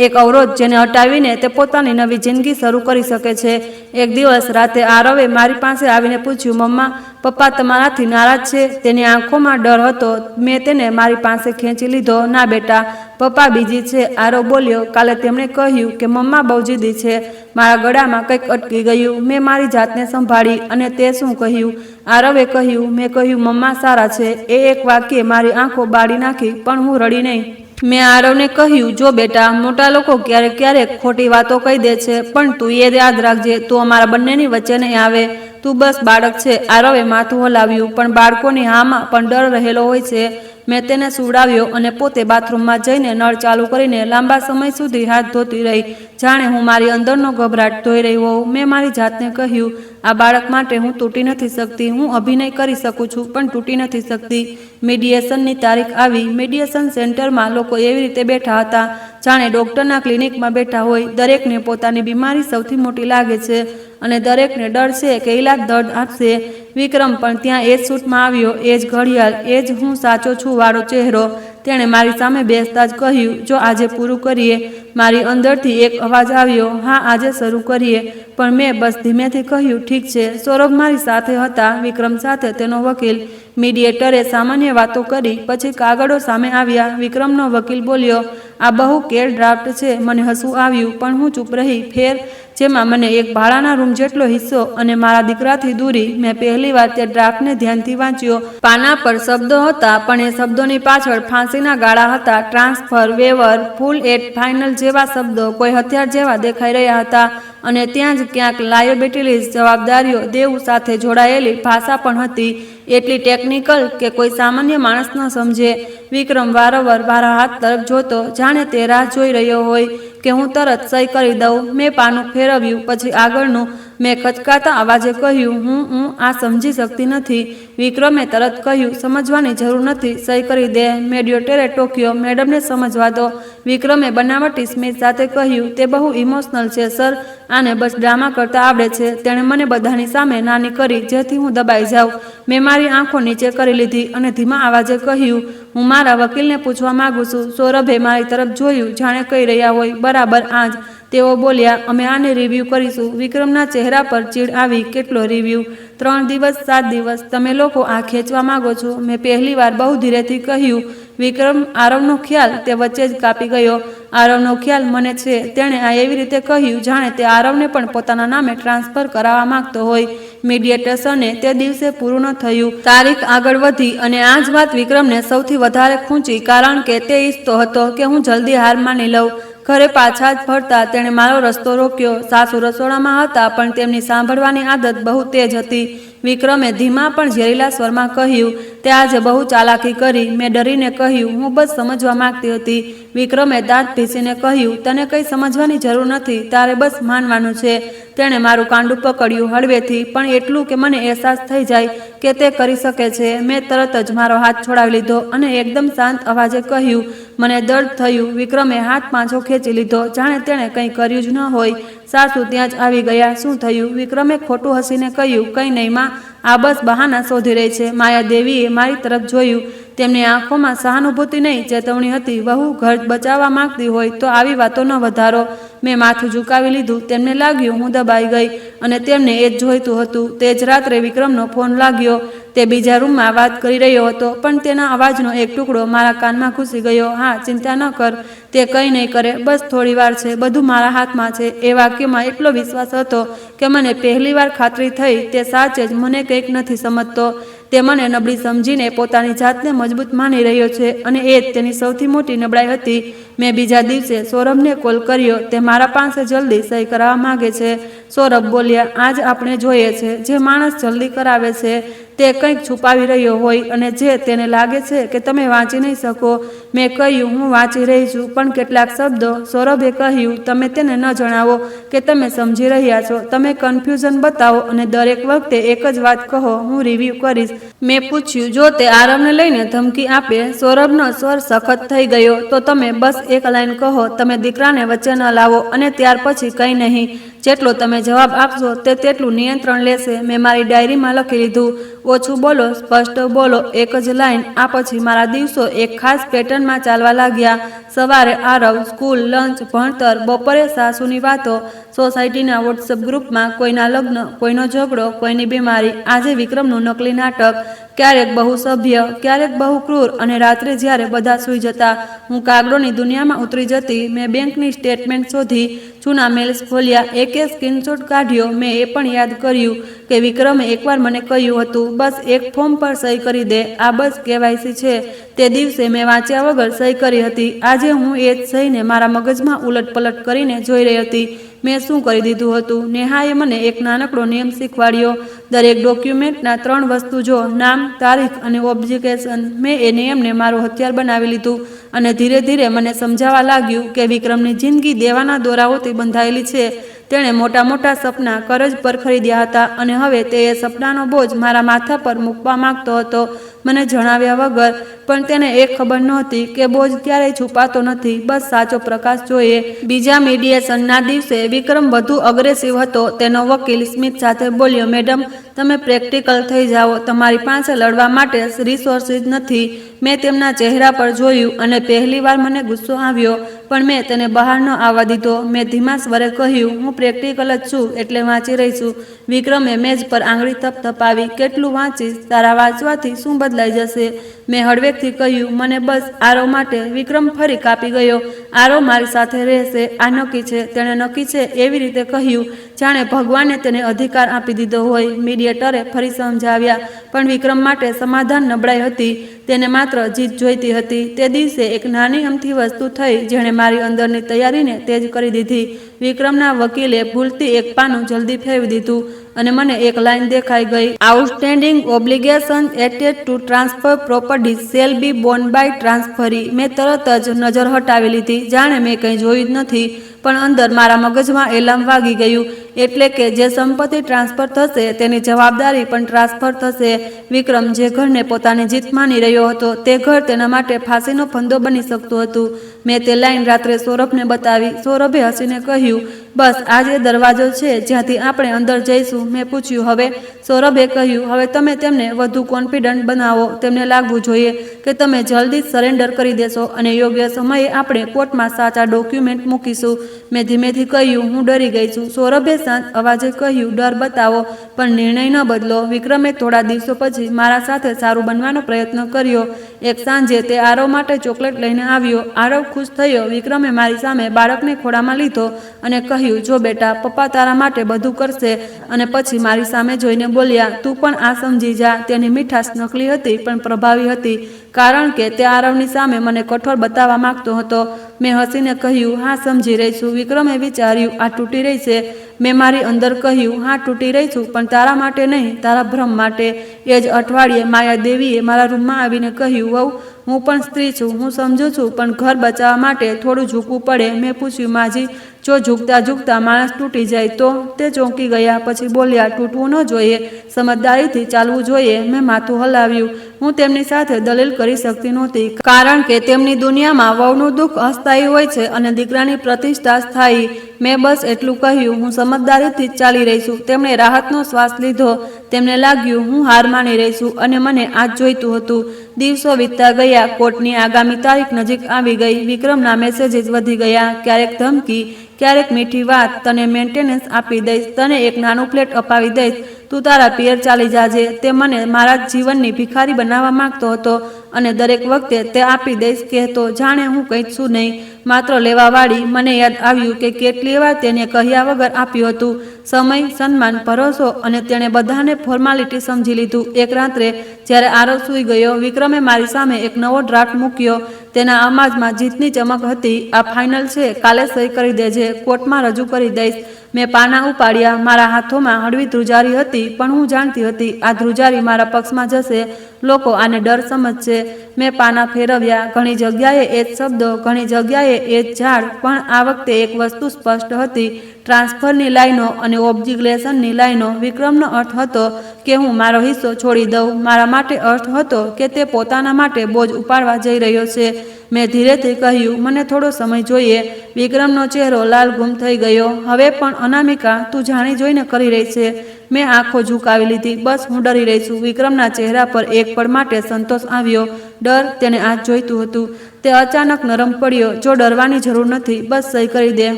એક અવરોધ જેને હટાવીને તે પોતાની નવી જિંદગી શરૂ કરી શકે છે. એક દિવસ રાતે આરવે મારી પાસે આવીને પૂછ્યું, મમ્મા, પપ્પા તમારાથી નારાજ છે? તેની આંખોમાં ડર હતો. મેં તેને મારી પાસે ખેંચી લીધો. ના બેટા, પપ્પા બીજી છે. આરવ બોલ્યો, કાલે તેમણે કહ્યું કે મમ્મા બહુ જીદી છે. મારા ગળામાં કંઈક અટકી ગયું. મેં મારી જાતને સંભાળી. અને તે શું કહ્યું? આરવે કહ્યું, મેં કહ્યું મમ્મા સારા છે. એ એક વાક્યે મારી આંખો બાળી નાખી, પણ હું રડી નહીં. મેં આરવને કહ્યું, જો બેટા, મોટા લોકો ક્યારેક ખોટી વાતો કહી દે છે, પણ તું એ યાદ રાખજે, તું અમારા બંનેની વચ્ચે નહીં આવે. તું બસ બાળક છે. આરવે માથું હલાવ્યું, પણ બાળકોની હામાં પણ ડર રહેલો હોય છે. મેં તેને સુવડાવ્યો અને પોતે બાથરૂમમાં જઈને નળ ચાલુ કરીને લાંબા સમય સુધી હાથ ધોતી રહી, જાણે હું મારી અંદરનો ગભરાટ ધોઈ રહી હોઉં. મેં મારી જાતને કહ્યું, આ બાળક માટે હું તૂટી નથી શકતી. હું અભિનય કરી શકું છું, પણ તૂટી નથી શકતી. મીડિયેશનની તારીખ આવી. મીડિયેશન સેન્ટરમાં લોકો એવી રીતે બેઠા હતા જાણે ડૉક્ટરના ક્લિનિકમાં બેઠા હોય. દરેકને પોતાની બીમારી સૌથી મોટી લાગે છે અને દરેકને ડર છે કે ઈલાજ દર્દ આપશે. વિક્રમ પણ ત્યાં એ જ સૂટમાં આવ્યો, એ જ ઘડિયાળ, એ જ હું સાચો છું વાળો ચહેરો. તેણે મારી સામે બેસતા જ કહ્યું, જો આજે પૂરું કરીએ? મારી અંદરથી એક અવાજ આવ્યો, હા, આજે શરૂ કરીએ. પણ મેં બસ ધીમેથી કહ્યું, ઠીક છે. સૌરભ મારી સાથે હતા, વિક્રમ સાથે તેનો વકીલ. મીડિયેટરે સામાન્ય વાતો કરી, પછી કાગળો સામે આવ્યા. વિક્રમનો વકીલ બોલ્યો, આ બહુ કેર ડ્રાફ્ટ છે. મને હસવું આવ્યું, પણ હું ચૂપ રહી. ફેર, જેમાં મને એક ભાડાના રૂમ જેટલો હિસ્સો અને મારા દીકરાથી દૂરી. મેં પહેલીવાર તે ડ્રાફ્ટને ધ્યાનથી વાંચ્યો. પાના પર શબ્દો હતા, પણ એ શબ્દોની પાછળ ફાંસીના ગાળા હતા. Transfer, waiver, full and final જેવા શબ્દો કોઈ હથિયાર જેવા દેખાઈ રહ્યા હતા. અને ત્યાં જ ક્યાંક લાયબિલિટીઝ, જવાબદારીઓ, દેવું સાથે જોડાયેલી ભાષા પણ હતી, એટલી ટેકનિકલ કે કોઈ સામાન્ય માણસ ન સમજે. વિક્રમ વારંવાર મારા હાથ તરફ જોતો, જાણે તે રાહ જોઈ રહ્યો હોય કે હું તરત સહી કરી દઉં. મેં પાનું ફેરવ્યું, પછી આગળનું. મેં ખચકાતા અવાજે કહ્યું, હું આ સમજી શકતી નથી. વિક્રમે તરત કહ્યું, સમજવાની જરૂર નથી, સહી કરી દે. મેડિયેટરે ટોક્યો, મેડમને સમજવા દો. વિક્રમે બનાવટી સ્મિત સાથે કહ્યું, તે બહુ ઇમોશનલ છે સર, આને બસ ડ્રામા કરતા આવડે છે. તેણે મને બધાની સામે નાની કરી જેથી હું દબાઈ જાઉં. મેં મારી આંખો નીચે કરી લીધી અને ધીમા અવાજે કહ્યું, હું મારા વકીલને પૂછવા માંગુ છું. સૌરભે મારી તરફ જોયું, જાણે કહી રહ્યા હોય, બરાબર આ જ. તેઓ બોલ્યા, અમે આને રિવ્યૂ કરીશું. વિક્રમના ચહેરા પર ચીડ આવી. કેટલો રિવ્યૂ? 3 દિવસ, 7 દિવસ? તમે લોકો આ ખેંચવા માંગો છો? મેં પહેલીવાર બહુ ધીરેથી કહ્યું. વિક્રમ, આરવનો ખ્યાલ? તે વચ્ચે જ કાપી ગયો. આરવનો ખ્યાલ મને છે. તેણે આ એવી રીતે કહ્યું જાણે તે આરવને પણ પોતાના નામે ટ્રાન્સફર કરાવવા માંગતો હોય. મીડિયેશને તે દિવસે પૂરું ન થયું. તારીખ આગળ વધી અને આ જ વાત વિક્રમને સૌથી વધારે ખૂંચી, કારણ કે તે ઈચ્છતો હતો કે હું જલ્દી હાર માની લઉં. ઘરે પાછા જ ફરતા તેણે મારો રસ્તો રોક્યો. સાસુ રસોડામાં હતા, પણ તેમની સાંભળવાની આદત બહુ તેજ હતી. વિક્રમે ધીમા પણ ઝેરીલા સ્વરમાં કહ્યું, તે આજે બહુ ચાલાકી કરી. મેં ડરીને કહ્યું, હું બસ સમજવા માંગતી હતી. વિક્રમે દાંત પીસીને કહ્યું, તને કંઈ સમજવાની જરૂર નથી, તારે બસ માનવાનું છે. તેણે મારું કાંડું પકડ્યું હળવેથી, પણ એટલું કે મને અહેસાસ થઈ જાય કે તે કરી શકે છે. મેં તરત જ મારો હાથ છોડાવી લીધો અને એકદમ શાંત અવાજે કહ્યું, મને દર્દ થયું. વિક્રમે હાથ પાછો ખેંચી લીધો, જાણે તેણે કંઈ કર્યું જ ન હોય. સાસુ ત્યાં જ આવી ગયા. શું થયું? વિક્રમે ખોટું હસીને કહ્યું, કંઈ નહીં માં, આ બસ બહાના શોધી રહી છે. માયાદેવીએ મારી તરફ જોયું. તેમની આંખોમાં સહાનુભૂતિ નહીં, ચેતવણી હતી. વહુ ઘર બચાવવા માંગતી હોય તો આવી વાતો ન વધારો. મેં માથું ઝુકાવી લીધું. તેમને લાગ્યું હું દબાઈ ગઈ અને તેમને એ જ જોઈતું હતું. તે જ રાત્રે વિક્રમનો ફોન લાગ્યો. તે બીજા રૂમમાં વાત કરી રહ્યો હતો, પણ તેના અવાજનો એક ટુકડો મારા કાનમાં ઘૂસી ગયો. હા, ચિંતા ન કર, તે કંઈ નહીં કરે, બસ થોડી વાર છે, બધું મારા હાથમાં છે. એ વાક્યમાં એટલો વિશ્વાસ હતો કે મને પહેલીવાર ખાતરી થઈ તે સાચે જ મને કંઈક નથી સમજતો. તે મને નબળી સમજીને પોતાની જાતને મજબૂત માની રહ્યો છે અને એ જ તેની સૌથી મોટી નબળાઈ હતી. મેં બીજા દિવસે સૌરભને કોલ કર્યો. તે મારા પાસે જલ્દી સહી કરાવવા માંગે છે. સૌરભ બોલ્યા, આજ આપણે જોઈએ છે જે માણસ જલ્દી કરાવે છે તે કંઈક છુપાવી રહ્યો હોય અને જે તેને લાગે છે કે તમે વાંચી નહીં શકો. મેં કહ્યું, હું વાંચી રહી છું, પણ કેટલાક શબ્દો. સૌરભે કહ્યું, તમે તેને ન જણાવો કે તમે સમજી રહ્યા છો. તમે કન્ફ્યુઝન બતાવો અને દરેક વખતે એક જ વાત કહો, હું રિવ્યૂ કરીશ. મેં પૂછ્યું, જો તે આરવને લઈને ધમકી આપે? સૌરભનો સ્વર સખત થઈ ગયો. તો તમે બસ એક લાઈન કહો, તમે દીકરાને વચ્ચે ન લાવો અને ત્યાર પછી કંઈ નહીં. જેટલો તમે જવાબ આપશો તે તેટલું નિયંત્રણ લેશે. મેં મારી ડાયરીમાં લખી લીધું, ઓછું બોલો, સ્પષ્ટ બોલો, એક જ લાઈન. આ પછી મારા દિવસો એક ખાસ પેટર્નમાં ચાલવા લાગ્યા. સવારે આરવ, સ્કૂલ, લંચ, ભણતર, બપોરે સાસુની વાતો, સોસાયટીના વોટ્સએપ ગ્રુપમાં કોઈના લગ્ન, કોઈનો ઝઘડો, કોઈની બીમારી. આજે વિક્રમનું નકલી નાટક. ક્યારેક બહુ સભ્ય, ક્યારેક બહુ ક્રૂર. અને રાત્રે જ્યારે બધા સૂઈ જતા, હું કાગડોની દુનિયામાં ઉતરી જતી. મેં બેંકની સ્ટેટમેન્ટ શોધી, જૂના મેલ્સ ખોલ્યા, એકે સ્ક્રીનશોટ કાઢ્યો. મેં એ પણ યાદ કર્યું કે વિક્રમે એકવાર મને કહ્યું હતું, બસ એક ફોર્મ પર સહી કરી દે, આ બસ કેવાયસી છે. તે દિવસે મેં વાંચ્યા વગર સહી કરી હતી. આજે હું એ જ સહીને મારા મગજમાં ઉલટપલટ કરીને જોઈ રહી હતી. મેં શું કરી દીધું હતું? નેહાએ મને એક નાનકડો નિયમ શીખવાડ્યો. દરેક ડોક્યુમેન્ટના 3 વસ્તુ જો, નામ, તારીખ અને ઓબ્લિગેશન. મેં એ નિયમને મારું હથિયાર બનાવી લીધું અને ધીરે ધીરે મને સમજાવવા લાગ્યું કે વિક્રમની જિંદગી દેવાના દોરાઓથી બંધાયેલી છે. તેણે મોટા મોટા સપના કરજ પર ખરીદ્યા હતા અને હવે તે એ સપનાનો બોજ મારા માથા પર મૂકવા માંગતો હતો, મને જણાવ્યા વગર. પણ તેને એક ખબર નહોતી કે બોજ ક્યારેય છુપાતો નથી, બસ સાચો પ્રકાશ જોઈએ. બીજા મીડિયેશનના દિવસે વિક્રમ વધુ અગ્રેસિવ હતો. તેનો વકીલ સ્મિત સાથે બોલ્યો, મેડમ, તમે પ્રેક્ટિકલ થઈ જાઓ, તમારી પાસે લડવા માટે રિસોર્સિસ નથી. મેં તેમના ચહેરા પર જોયું અને પહેલીવાર મને ગુસ્સો આવ્યો, પણ મેં તેને બહાર ન આવવા દીધો. મેં ધીમા સ્વરે કહ્યું, હું પ્રેક્ટિકલ જ છું, એટલે વાંચી રહી છું. વિક્રમે મેજ પર આંગળી થપથપાવી, કેટલું વાંચીશ? તારા વાંચવાથી શું બદલાઈ જશે? મેં હળવેકથી કહ્યું, મને બસ આરવ માટે. વિક્રમ ફરી કાપી ગયો. આરવ મારી સાથે રહેશે, આ નક્કી છે. તેણે નક્કી છે એવી રીતે કહ્યું જાણે ભગવાને તેને અધિકાર આપી દીધો હોય. મીડિયેટરે ફરી સમજાવ્યા, પણ વિક્રમ માટે સમાધાન નબળાઈ હતી. તેને માત્ર જીત જોઈતી હતી. તે દિવસે એક નાની અમથી વસ્તુ થઈ જેણે મારી અંદરની તૈયારીને તેજ કરી દીધી. વિક્રમના વકીલે ભૂલથી એક પાનું જલ્દી ફેરવી દીધું અને મને એક લાઈન દેખાઈ ગઈ, outstanding obligation attach to transfer property shall be bound by transferee. મેં તરત જ નજર હટાવી લીધી, જાણે મેં કંઈ જોયું જ નથી. પણ અંદર મારા મગજમાં એલાર્મ વાગી ગયું, એટલે કે જે સંપત્તિ ટ્રાન્સફર થશે તેની જવાબદારી પણ ટ્રાન્સફર થશે. વિક્રમ જે ઘરને પોતાની જીત માની રહ્યો હતો તે ઘર તેના માટે ફાંસીનો ફંદો બની શકતું હતું. મેં તે લાઈન રાત્રે સૌરભને બતાવી. સૌરભે હસીને કહ્યું, બસ આ જે દરવાજો છે જ્યાંથી આપણે અંદર જઈશું. મેં પૂછ્યું, હવે? સૌરભે કહ્યું, હવે તમે તેમને વધુ કોન્ફિડન્ટ બનાવો. તેમને લાગવું જોઈએ કે તમે જલ્દી સરેન્ડર કરી દેશો અને યોગ્ય સમયે આપણે કોર્ટમાં સાચા ડોક્યુમેન્ટ મૂકીશું. મેં ધીમેથી કહ્યું, હું ડરી ગઈ છું. સૌરભે શાંત અવાજે કહ્યું, ડર બતાવો પણ નિર્ણય ન બદલો. વિક્રમે થોડા દિવસો પછી મારા સાથે સારું બનવાનો પ્રયત્ન કર્યો. એક સાંજે તે આરવ માટે ચોકલેટ લઈને આવ્યો. આરવ ખુશ થયો. વિક્રમે મારી સામે બાળકને ખોળામાં લીધો અને કહ્યું, જો બેટા, પપ્પા તારા માટે બધું કરશે. અને પછી મારી સામે જોઈને બોલ્યા, તું પણ આ સમજી જા. તેની મીઠાશ નકલી હતી પણ પ્રભાવી હતી. કારણ કે તે આરવની સામે મને કઠોર બતાવવા માંગતો હતો. મેં હસીને કહ્યું, હા સમજી રહી છું. વિક્રમે વિચાર્યું, આ તૂટી રહી છે. મેં મારી અંદર કહ્યું, હા તૂટી રહી છું, પણ તારા માટે નહીં, તારા ભ્રમ માટે. એ જ અઠવાડિયે માયાદેવીએ મારા રૂમમાં આવીને કહ્યું, વહુ હું પણ સ્ત્રી છું, હું સમજુ છું, પણ ઘર બચાવવા માટે થોડું ઝૂકવું પડે. મેં પૂછ્યું, માજી જો ઝૂકતા ઝૂકતા માણસ તૂટી જાય તો? તે ચોંકી ગયા. પછી બોલ્યા, તૂટવું ન જોઈએ, સમજદારીથી ચાલવું જોઈએ. મેં માથું હલાવ્યું. હું તેમની સાથે દલીલ કરી શકતી નહોતી, કારણ કે તેમની દુનિયામાં વહુનું દુઃખ અસ્થાયી હોય છે અને દીકરાની પ્રતિષ્ઠા સ્થાયી. મેં બસ એટલું કહ્યું, હું સમજદારીથી જ ચાલી રહી છું. તેમણે રાહતનો શ્વાસ લીધો. તેમને લાગ્યું હું હાર માની રહી છું અને મને આ જ જોઈતું હતું. દિવસો વીતતા ગયા. કોર્ટની આગામી તારીખ નજીક આવી ગઈ. વિક્રમના મેસેજીસ વધી ગયા. ક્યારેક ધમકી, ક્યારેક મીઠી વાત. તને મેન્ટેનન્સ આપી દઈશ, તને એક નાનું ફ્લેટ અપાવી દઈશ, તું તારા પિયર ચાલી જાજે. તે મને મારા જીવનની ભિખારી બનાવવા માંગતો હતો અને દરેક વખતે તે આપી દઈશ કહેતો, જાણે હું કંઈ છું નહીં, માત્ર લેવાવાળી. મને યાદ આવ્યું કે કેટલી વાર તેને કહ્યા વગર આપ્યું હતું. સમય, સન્માન, ભરોસો, અને તેણે બધાને ફોર્માલિટી સમજી લીધું. એક રાત્રે જ્યારે આરવ સૂઈ ગયો, વિક્રમે મારી સામે એક નવો ડ્રાફ્ટ મૂક્યો. તેના અવાજમાં જીતની ચમક હતી. આ ફાઇનલ છે, કાલે સહી કરી દેજે, કોર્ટમાં રજૂ કરી દઈશ. મેં પાના ઉપાડ્યા. મારા હાથોમાં હળવી ધ્રુજારી હતી, પણ હું જાણતી હતી આ ધ્રુજારી મારા પક્ષમાં જશે. લોકો આને ડર સમજશે. મેં પાના ફેરવ્યા. ઘણી જગ્યાએ એ જ શબ્દો, ઘણી જગ્યાએ એ જ ઝાડ, પણ આ વખતે એક વસ્તુ સ્પષ્ટ હતી. ટ્રાન્સફરની લાઈનો અને ઓબ્જિગ્લેશનની લાઈનો. વિક્રમનો અર્થ હતો કે હું મારો હિસ્સો છોડી દઉં. મારા માટે અર્થ હતો કે તે પોતાના માટે બોજ ઉપાડવા જઈ રહ્યો છે. મેં ધીરેથી કહ્યું, મને થોડો સમય જોઈએ. વિક્રમનો ચહેરો લાલ ગુમ થઈ ગયો. હવે પણ અનામિકા, તું જાણી જોઈને કરી રહી છે. મેં આંખો ઝુકાવી લીધી. બસ હું ડરી રહી છું. વિક્રમના ચહેરા પર એક પળ માટે સંતોષ આવ્યો. ડર, તેને આ જ જોઈતું હતું. તે અચાનક નરમ પડ્યો. જો ડરવાની જરૂર નથી, બસ સહી કરી દે,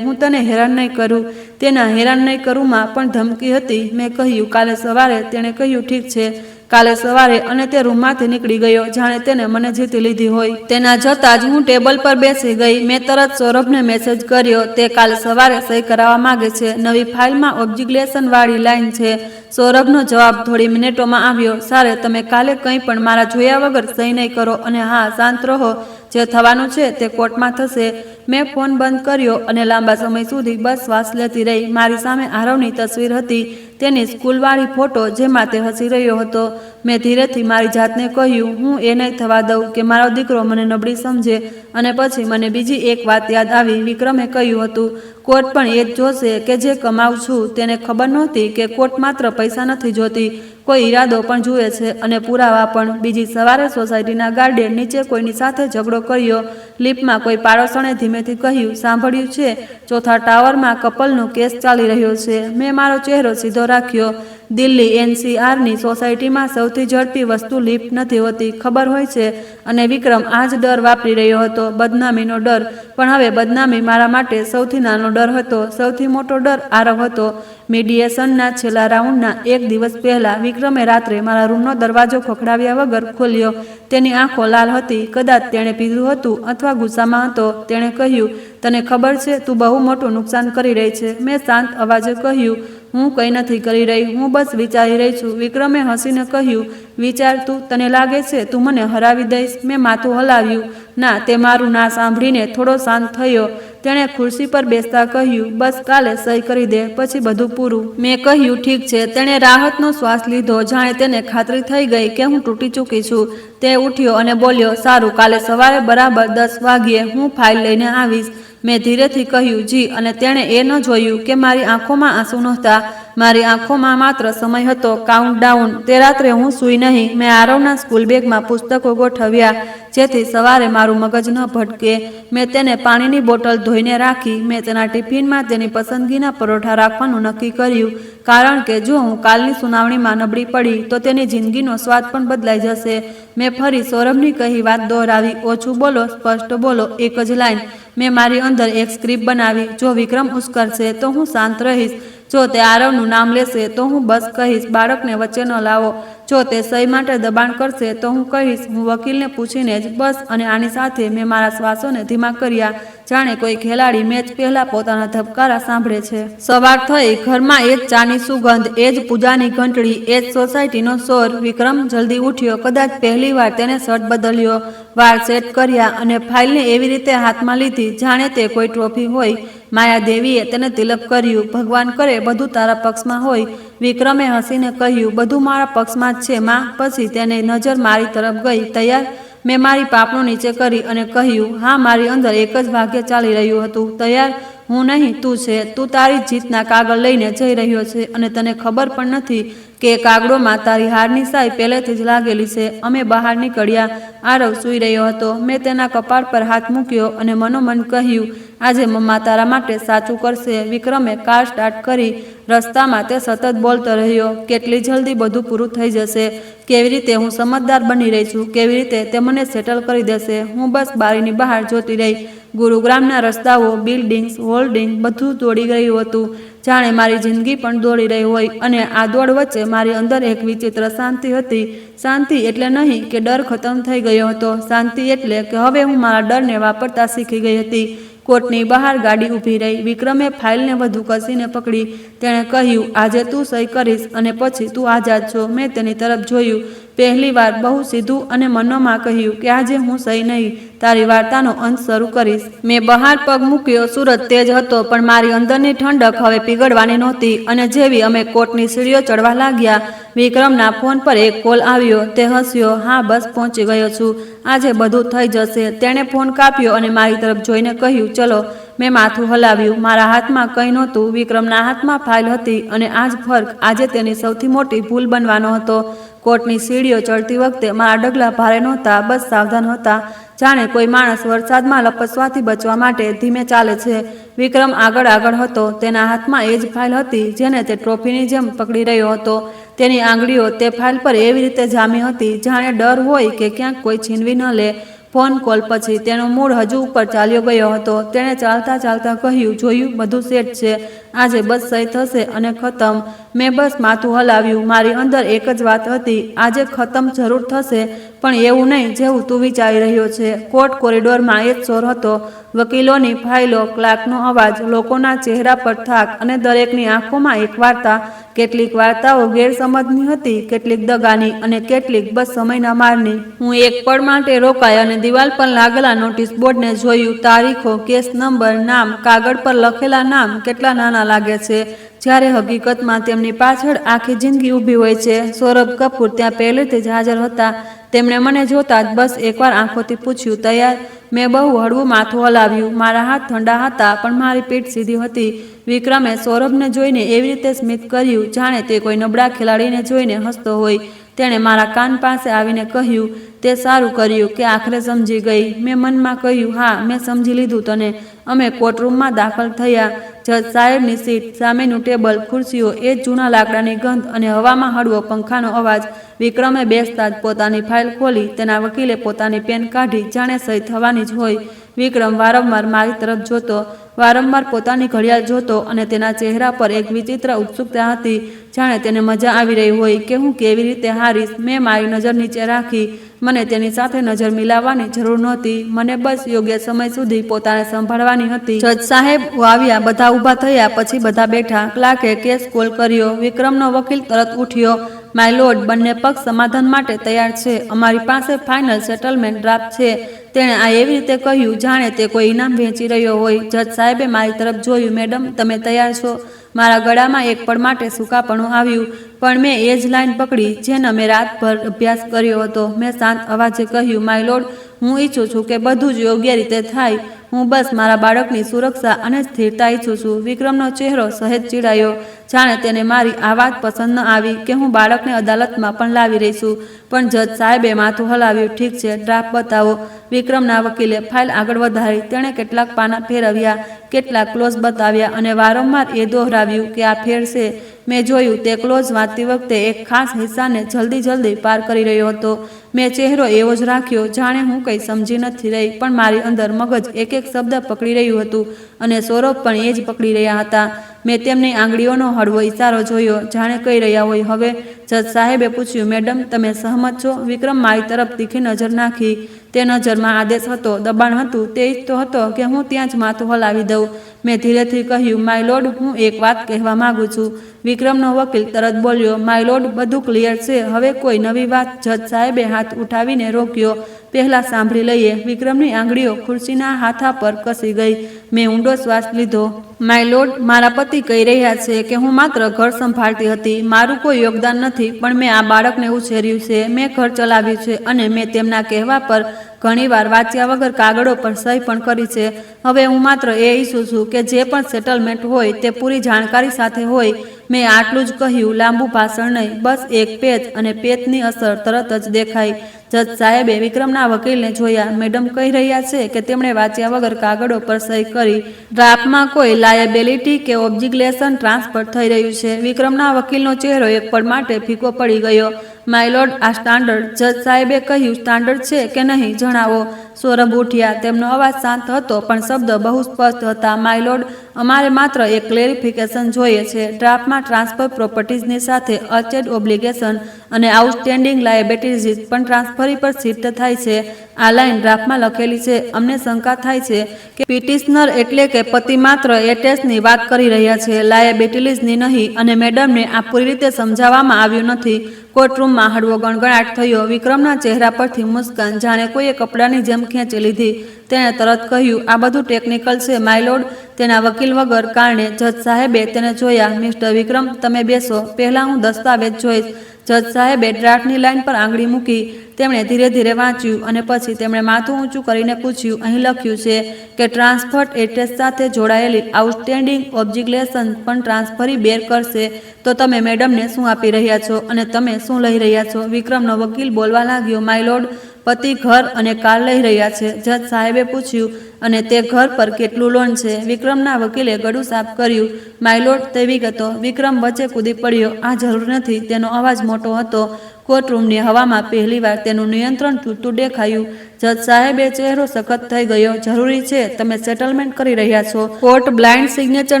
હું તને હેરાન નહીં કરું. તેના હેરાન નહીં કરુંમાં પણ ધમકી હતી. મેં કહ્યું, કાલે સવારે. તેણે કહ્યું, ઠીક છે, કાલે સવારે. અને તે રૂમમાંથી નીકળી ગયો, જાણે તેને મને જીતી લીધી હોય. તેના જતાં જ હું ટેબલ પર બેસી ગઈ. મેં તરત સૌરભને મેસેજ કર્યો. તે કાલે સવારે સહી કરાવવા માંગે છે. નવી ફાઇલમાં ઓબ્જિગ્લેશન વાળી લાઈન છે. સૌરભનો જવાબ થોડી મિનિટોમાં આવ્યો. સારે, તમે કાલે કંઈ પણ મારા જોયા વગર સહી નહીં કરો. અને હા, શાંત રહો, જે થવાનું છે તે કોર્ટમાં થશે. મેં ફોન બંધ કર્યો અને લાંબા સમય સુધી બસ શ્વાસ લેતી રહી. મારી સામે આરવની તસવીર હતી, તેની સ્કૂલવાળી ફોટો જેમાં તે હસી રહ્યો હતો. મેં ધીરેથી મારી જાતને કહ્યું, હું એ નહીં થવા દઉં કે મારો દીકરો મને નબળી સમજે. અને પછી મને બીજી એક વાત યાદ આવી. વિક્રમે કહ્યું હતું, કોર્ટ પણ એ જ જોશે કે જે કમાઉં છું. તેને ખબર નહોતી કે કોર્ટ માત્ર પૈસા નથી જોતી, કોઈ ઈરાદો પણ જુએ છે, અને પુરાવા પણ. બીજી સવારે સોસાયટીના ગાર્ડન નીચે કોઈની સાથે ઝઘડો કર્યો. લિફ્ટમાં કોઈ પાડોશણે ધીમેથી કહ્યું, સાંભળ્યું છે, ચોથા ટાવરમાં કપલનો કેસ ચાલી રહ્યો છે. મેં મારો ચહેરો સીધો રાખ્યો. દિલ્હી NCRની સોસાયટીમાં સૌથી ઝડપી વસ્તુ લિફ્ટ નથી હોતી, ખબર હોય છે. અને વિક્રમ આ જ ડર વાપરી રહ્યો હતો, બદનામીનો ડર. પણ હવે બદનામી મારા માટે સૌથી નાનો ડર હતો. સૌથી મોટો ડર આરવ હતો. મીડિયેશનના છેલ્લા રાઉન્ડના એક દિવસ પહેલા વિક્રમે રાત્રે મારા રૂમનો દરવાજો ખખડાવ્યા વગર ખોલ્યો. તેની આંખો લાલ હતી. કદાચ તેણે પીધું હતું અથવા ગુસ્સામાં હતો. તેણે કહ્યું, તને ખબર છે, તું બહુ મોટું નુકસાન કરી રહી છે. મેં શાંત અવાજે કહ્યું, હું કંઈ નથી કરી રહી, હું બસ વિચારી રહી છું. વિક્રમે હસીને કહ્યું, વિચાર તું, તને લાગે છે તું મને હરાવી દઈશ? મેં માથું હલાવ્યું. ના. તે મારું ના સાંભળીને થોડો શાંત થયો. તેણે ખુરશી પર બેસતા કહ્યું, બસ કાલે સહી કરી દે, પછી બધું પૂરું. મેં કહ્યું, ઠીક છે. તેણે રાહતનો શ્વાસ લીધો, જાણે તેને ખાતરી થઈ ગઈ કે હું તૂટી ચૂકી છું. તે ઉઠ્યો અને બોલ્યો, સારું, કાલે સવારે બરાબર 10 વાગ્યે હું ફાઇલ લઈને આવીશ. મેં ધીરેથી કહ્યું, જી. અને તેણે એ ન જોયું કે મારી આંખોમાં આંસુ નહોતા. મારી આંખોમાં માત્ર સમય હતો, કાઉન્ટડાઉન. તે રાત્રે હું સૂઈ નહીં. મેં આરવના સ્કૂલ બેગમાં પુસ્તકો ગોઠવ્યા, જેથી સવારે મારું મગજ ન ભટકે. મેં તેને પાણીની બોટલ ધોઈને રાખી. મેં તેના ટિફિનમાં તેની પસંદગીના પરોઠા રાખવાનું નક્કી કર્યું, કારણ કે જો હું કાલની સુનાવણીમાં નબળી પડી તો તેની જિંદગીનો સ્વાદ પણ બદલાઈ જશે. મેં ફરી સૌરભની કહી વાત દોહરાવી, ઓછું બોલો, સ્પષ્ટ બોલો, એક જ લાઈન. મેં મારી અંદર એક સ્ક્રિપ્ટ બનાવી. જો વિક્રમ ઉશ્કરશે તો હું શાંત રહીશ. જો તે આરવનું નામ લેશે તો હું બસ કહીશ, બાળકને વચ્ચે ન લાવો. જો તે સહી માટે દબાણ કરશે તો હું કહીશ હું વકીલને પૂછીને જ બસ. અને આની સાથે મેં મારા શ્વાસોને ધીમા કર્યા, જાણે કોઈ ખેલાડી મેચ પહેલા પોતાના ધબકારા સાંભળે છે. સવાર થઈ, ઘરમાં એ જ ચાની સુગંધ, એ જ પૂજાની ઘંટડી, એ જ સોસાયટીનો શોર. વિક્રમ જલ્દી ઉઠ્યો. કદાચ પહેલી વાર તેને શર્ટ બદલ્યો, વાળ સેટ કર્યા અને ફાઇલને એવી રીતે હાથમાં લીધી જાણે તે કોઈ ટ્રોફી હોય. માયાદેવીએ તેને તિલક કર્યું. ભગવાન કરે બધું તારા પક્ષમાં હોય. વિક્રમે હસીને કહ્યું, બધું મારા પક્ષમાં જ છે માં. પછી તેની નજર મારી તરફ ગઈ. તૈયાર? મેં મારી પાપણું નીચે કરી અને કહ્યું, હા. મારી અંદર એક જ ભાગ્ય ચાલી રહ્યું હતું. તૈયાર? હું નહીં, તું છે. તું તારી જીતના કાગળ લઈને જઈ રહ્યો છે અને તને ખબર પણ નથી કે કાગળોમાં તારી હારની સાય પહેલેથી જ લાગેલી છે. અમે બહાર નીકળ્યા. આરવ સૂઈ રહ્યો હતો. મેં તેના કપાળ પર હાથ મૂક્યો અને મનોમન કહ્યું, આજે મમ્મા તારા માટે સાચું કરશે. વિક્રમે કાર સ્ટાર્ટ કરી. રસ્તામાં તે સતત બોલતો રહ્યો, કેટલી જલ્દી બધું પૂરું થઈ જશે, કેવી રીતે હું સમજદાર બની રહી છું, કેવી રીતે તે મને સેટલ કરી દેશે. હું બસ બારીની બહાર જોતી રહી. ગુરુગ્રામના રસ્તાઓ, બિલ્ડિંગ્સ, હોલ્ડિંગ, બધું દોડી ગયું હતું, જાણે મારી જિંદગી પણ દોડી રહી હોય. અને આ દોડ વચ્ચે મારી અંદર એક વિચિત્ર શાંતિ હતી. શાંતિ એટલે નહીં કે ડર ખતમ થઈ ગયો હતો. શાંતિ એટલે કે હવે હું મારા ડરને વાપરતા શીખી ગઈ હતી. કોર્ટની બહાર ગાડી ઊભી રહી. વિક્રમે ફાઇલને વધુ કસીને પકડી. તેણે કહ્યું, આજે તું સહી કરીશ અને પછી તું આઝાદ છો. મેં તેની તરફ જોયું. પહેલી વાર બહુ સીધું અને મનોમાં કહ્યું કે આજે હું સહી નહીં, તારી વાર્તાનો અંત શરૂ કરીશ. મેં બહાર પગ મૂક્યો. સૂરજ તેજ હતો પણ મારી અંદરની ઠંડક હવે પીગળવાની નહોતી. અને જેવી અમે કોર્ટની સીડીઓ ચડવા લાગ્યા, વિક્રમના ફોન પર એક કોલ આવ્યો. તે હસ્યો. હા, બસ પહોંચી ગયો છું. આજે બધું થઈ જશે. તેણે ફોન કાપ્યો અને મારી તરફ જોઈને કહ્યું, ચલો. મેં માથું હલાવ્યું. મારા હાથમાં કંઈ નહોતું. વિક્રમના હાથમાં ફાઇલ હતી. અને આ જ ફર્ક આજે તેની સૌથી મોટી ભૂલ બનવાનો હતો. કોર્ટની સીડીઓ ચડતી વખતે મારા ડગલા ભારે નહોતા, બસ સાવધાન હતા, જાણે કોઈ માણસ વરસાદમાં લપસવાથી બચવા માટે ધીમે ચાલે છે. વિક્રમ આગળ હતો. તેના હાથમાં એ જ ફાઇલ હતી જેને તે ટ્રોફીની જેમ પકડી રહ્યો હતો. તેની આંગળીઓ તે ફાઇલ પર એવી રીતે જામી હતી જાણે ડર હોય કે ક્યાંક કોઈ છીનવી ન લે. ફોન કોલ પછી તેનો મૂડ હજુ ઉપર ચાલ્યો ગયો હતો. તેણે ચાલતા ચાલતા કહ્યું, જોયું, બધું સેટ છે. આજે બસ સહી થશે અને ખતમ. મેં બસ માથું હલાવ્યું. મારી અંદર એક જ વાત હતી, આજે ખતમ જરૂર થશે, પણ એવું નહીં જેવું તું વિચારી રહ્યો છે. કોર્ટ કોરિડોરમાં એ જ શોર હતો. વકીલોની ફાઇલો, ક્લાર્કનો અવાજ, લોકોના ચહેરા પર થાક અને દરેકની આંખોમાં એક વાર્તા. કેટલીક વાર્તાઓ ગેરસમજની હતી, કેટલીક દગાની અને કેટલીક બસ સમયના મારની. હું એક પળ માટે રોકાઈ અને દિવાલ પર લાગેલા નોટિસ બોર્ડને જોયું. તારીખો, કેસ નંબર, નામ. કાગળ પર લખેલા નામ કેટલા નાના લાગે છે જ્યારે હકીકતમાં તેમની પાછળ આખી જિંદગી ઊભી હોય છે. સૌરભ કપૂર ત્યાં પહેલેથી જ હાજર હતા. તેમણે મને જોતા જ બસ એકવાર આંખોથી પૂછ્યું, તૈયાર? મેં બહુ હળવું માથું હલાવ્યું. મારા હાથ ઠંડા હતા પણ મારી પીઠ સીધી હતી. વિક્રમે સૌરભને જોઈને એવી રીતે સ્મિત કર્યું જાણે તે કોઈ નબળા ખેલાડીને જોઈને હસતો હોય. તેણે મારા કાન પાસે આવીને કહ્યું, તે સારું કર્યું કે આખરે સમજી ગઈ. મેં મનમાં કહ્યું, હા, મેં સમજી લીધું તને. અમે કોર્ટરૂમમાં દાખલ થયા. જજ સાહેબની સીટ, સામેનું ટેબલ, ખુરશીઓ, એ જ જૂના લાકડાની ગંધ અને હવામાં હળવો પંખાનો અવાજ. વિક્રમે બેસતા જ પોતાની ફાઇલ ખોલી. તેના વકીલે પોતાની પેન કાઢી, જાણે સહી થવાની જ હોય. વિક્રમ વારંવાર મારી તરફ જોતો, વારંવાર પોતાની ઘડિયાળ જોતો અને તેના ચહેરા પર એક વિચિત્ર ઉત્સુકતા હતી, જાણે તેને મજા આવી રહી હોય કે હું કેવી રીતે હારીશ. મેં મારી નજર નીચે રાખી. મને તેની સાથે નજર મિલાવવાની જરૂર નહોતી. મને બસ યોગ્ય સમય સુધી પોતાને સંભાળવાની હતી. જજ સાહેબ આવ્યા. બધા ઊભા થયા. પછી બધા બેઠા. ક્લાર્કે કેસ કોલ કર્યો. વિક્રમનો વકીલ તરત ઉઠ્યો. માય લોર્ડ, બંને પક્ષ સમાધાન માટે તૈયાર છે. અમારી પાસે ફાઇનલ સેટલમેન્ટ ડ્રાફ્ટ છે. તેણે આ એવી રીતે કહ્યું જાણે તે કોઈ ઇનામ વહેંચી રહ્યો હોય. જજ સાહેબે મારી તરફ જોયું. મેડમ, તમે તૈયાર છો? મારા ગળામાં એક પળ માટે સૂકાપણું આવ્યું, પણ મેં એ જ લાઈન પકડી જેનો મેં રાતભર અભ્યાસ કર્યો હતો. મેં શાંત અવાજે કહ્યું, માય લોર્ડ, હું ઈચ્છું છું કે બધું જ યોગ્ય રીતે થાય. હું બસ મારા બાળકની સુરક્ષા અને સ્થિરતા ઈચ્છું છું. વિક્રમનો ચહેરો સહેજ ચીડાયો, જાણે તેને મારી આ વાત પસંદ ન આવી કે હું બાળકને અદાલતમાં પણ લાવી રહી છું. પણ જજ સાહેબે માથું હલાવ્યું. ઠીક છે, ડ્રાફ્ટ બતાવો. વિક્રમના વકીલે ફાઇલ આગળ વધારી. તેણે કેટલાક પાના ફેરવ્યા, કેટલાક ક્લોઝ બતાવ્યા અને વારંવાર એ દોહરાવ્યું કે આ ફેર છે. મેં જોયું તે ક્લોઝ વાંચતી વખતે એક ખાસ હિસ્સાને જલ્દી પાર કરી રહ્યો હતો. મેં ચહેરો એવો જ રાખ્યો જાણે હું કંઈ સમજી નથી રહી, પણ મારી અંદર મગજ એક એક શબ્દ પકડી રહ્યું હતું અને સૌરભ પણ એ જ પકડી રહ્યા હતા. મેં તેમની આંગળીઓનો હળવો ઇશારો જોયો, જાણે કહી રહ્યા હોય હવે. જજ સાહેબે પૂછ્યું, મેડમ તમે સહમત છો? વિક્રમ મારી તરફ તીખી નજર નાખી. તે નજરમાં આદેશ હતો, દબાણ હતું. તે ઈચ્છતો હતો કે હું ત્યાં જ માથું હલાવી દઉં. મેં ધીરેથી કહ્યું, માય લોર્ડ, હું એક વાત કહેવા માંગુ છું. વિક્રમનો વકીલ તરત બોલ્યો, માય લોર્ડ, બધું ક્લિયર છે. હવે કોઈ નવી વાત? જજ સાહેબે હાથ ઉઠાવીને રોક્યો. પહેલા સાંભળી લઈએ. વિક્રમની આંગળીઓ ખુરશીના હાથા પર કસી ગઈ. મેં ઊંડો શ્વાસ લીધો. માય લોર્ડ, મારા પતિ કહી રહ્યા છે કે હું માત્ર ઘર સંભાળતી હતી. મારું કોઈ યોગદાન નથી, પણ મેં આ બાળકને ઉછેર્યું છે. મેં ઘર ચલાવ્યું છે અને મેં તેમના કહેવા પર ઘણીવાર વાંચ્યા વગર કાગળો પર સહી પણ કરી છે. હવે હું માત્ર એ ઈચ્છું છું કે જે પણ સેટલમેન્ટ હોય તે પૂરી જાણકારી સાથે હોય. મેં આટલું જ કહ્યું, લાંબુ ભાષણ નહીં, બસ એક પેજ, અને પેજની અસર તરત જ દેખાઈ. જજ સાહેબે વિક્રમના વકીલને જોયા. મેડમ કહી રહ્યા છે કે તેમણે વાંચ્યા વગર કાગળો પર સહી કરી. ડ્રાફ્ટમાં કોઈ લાયબિલિટી કે ઓબ્લિગેશન ટ્રાન્સફર થઈ રહ્યું છે. વિક્રમના વકીલનો ચહેરો એક પળ માટે ફીકો પડી ગયો. માય લોર્ડ, આ સ્ટાન્ડર્ડ? જજ સાહેબે કહ્યું, સ્ટાન્ડર્ડ છે કે નહીં જણાવો. સૌરભ ઉઠ્યા. તેમનો અવાજ શાંત હતો પણ શબ્દ બહુ સ્પષ્ટ હતા. માય લોર્ડ, અમારે માત્ર એક ક્લેરિફિકેશન જોઈએ છે. ડ્રાફ્ટમાં ટ્રાન્સફર પ્રોપર્ટીઝની સાથે અચેડ ઓબ્લિગેશન અને આઉટસ્ટેન્ડિંગ લાયબિલિટીઝ પણ ટ્રાન્સફરી પર શિફ્ટ થાય છે. આ લાઈન ડ્રાફ્ટમાં લખેલી છે. અમને શંકા થાય છે કે પિટિશનર એટલે કે પતિ માત્ર એટેચની વાત કરી રહ્યા છે, લાયબિલિટીઝની નહીં, અને મેડમને આ પૂરી રીતે સમજાવવામાં આવ્યું નથી. કોર્ટરૂમમાં હળવો ગણગણાટ થયો. વિક્રમના ચહેરા પરથી મુસ્કાન જાણે કોઈએ કપડાની જેમ ખેંચી લીધી. તેણે તરત કહ્યું, આ બધું ટેકનિકલ છે માય લોર્ડ. તેના વકીલ વગર કારણે જજ સાહેબે તેને જોયા. મિસ્ટર વિક્રમ, તમે બેસો. પહેલાં હું દસ્તાવેજ જોઈશ. જજ સાહેબે ડ્રાફ્ટની લાઈન પર આંગળી મૂકી. તેમણે ધીરે ધીરે વાંચ્યું અને પછી તેમણે માથું ઊંચું કરીને પૂછ્યું, અહીં લખ્યું છે કે ટ્રાન્સફર્ડ એટેચ સાથે જોડાયેલી આઉટસ્ટેન્ડિંગ ઓબ્લિગેશન પણ ટ્રાન્સફરી બેર કરશે. તો તમે મેડમને શું આપી રહ્યા છો અને તમે શું લઈ રહ્યા છો? વિક્રમનો વકીલ બોલવા લાગ્યો, માય લોર્ડ, પતિ ઘર અને કાર લઈ રહ્યા છે. જજ સાહેબે પૂછ્યું, અને તે ઘર પર કેટલું લોન છે? વિક્રમના વકીલે ગળું સાફ કર્યું. માય લોર્ડ, તે વિગતો. વિક્રમ વચ્ચે કૂદી પડ્યો. આ જરૂર નથી. તેનો અવાજ મોટો હતો. કોર્ટરૂમની હવામાં પહેલીવાર તેનું નિયંત્રણ તૂટતું દેખાયું. જજ સાહેબે ચહેરો સખત થઈ ગયો. જરૂરી છે? તમે સેટલમેન્ટ કરી રહ્યા છો. કોર્ટ બ્લાઇન્ડ સિગ્નેચર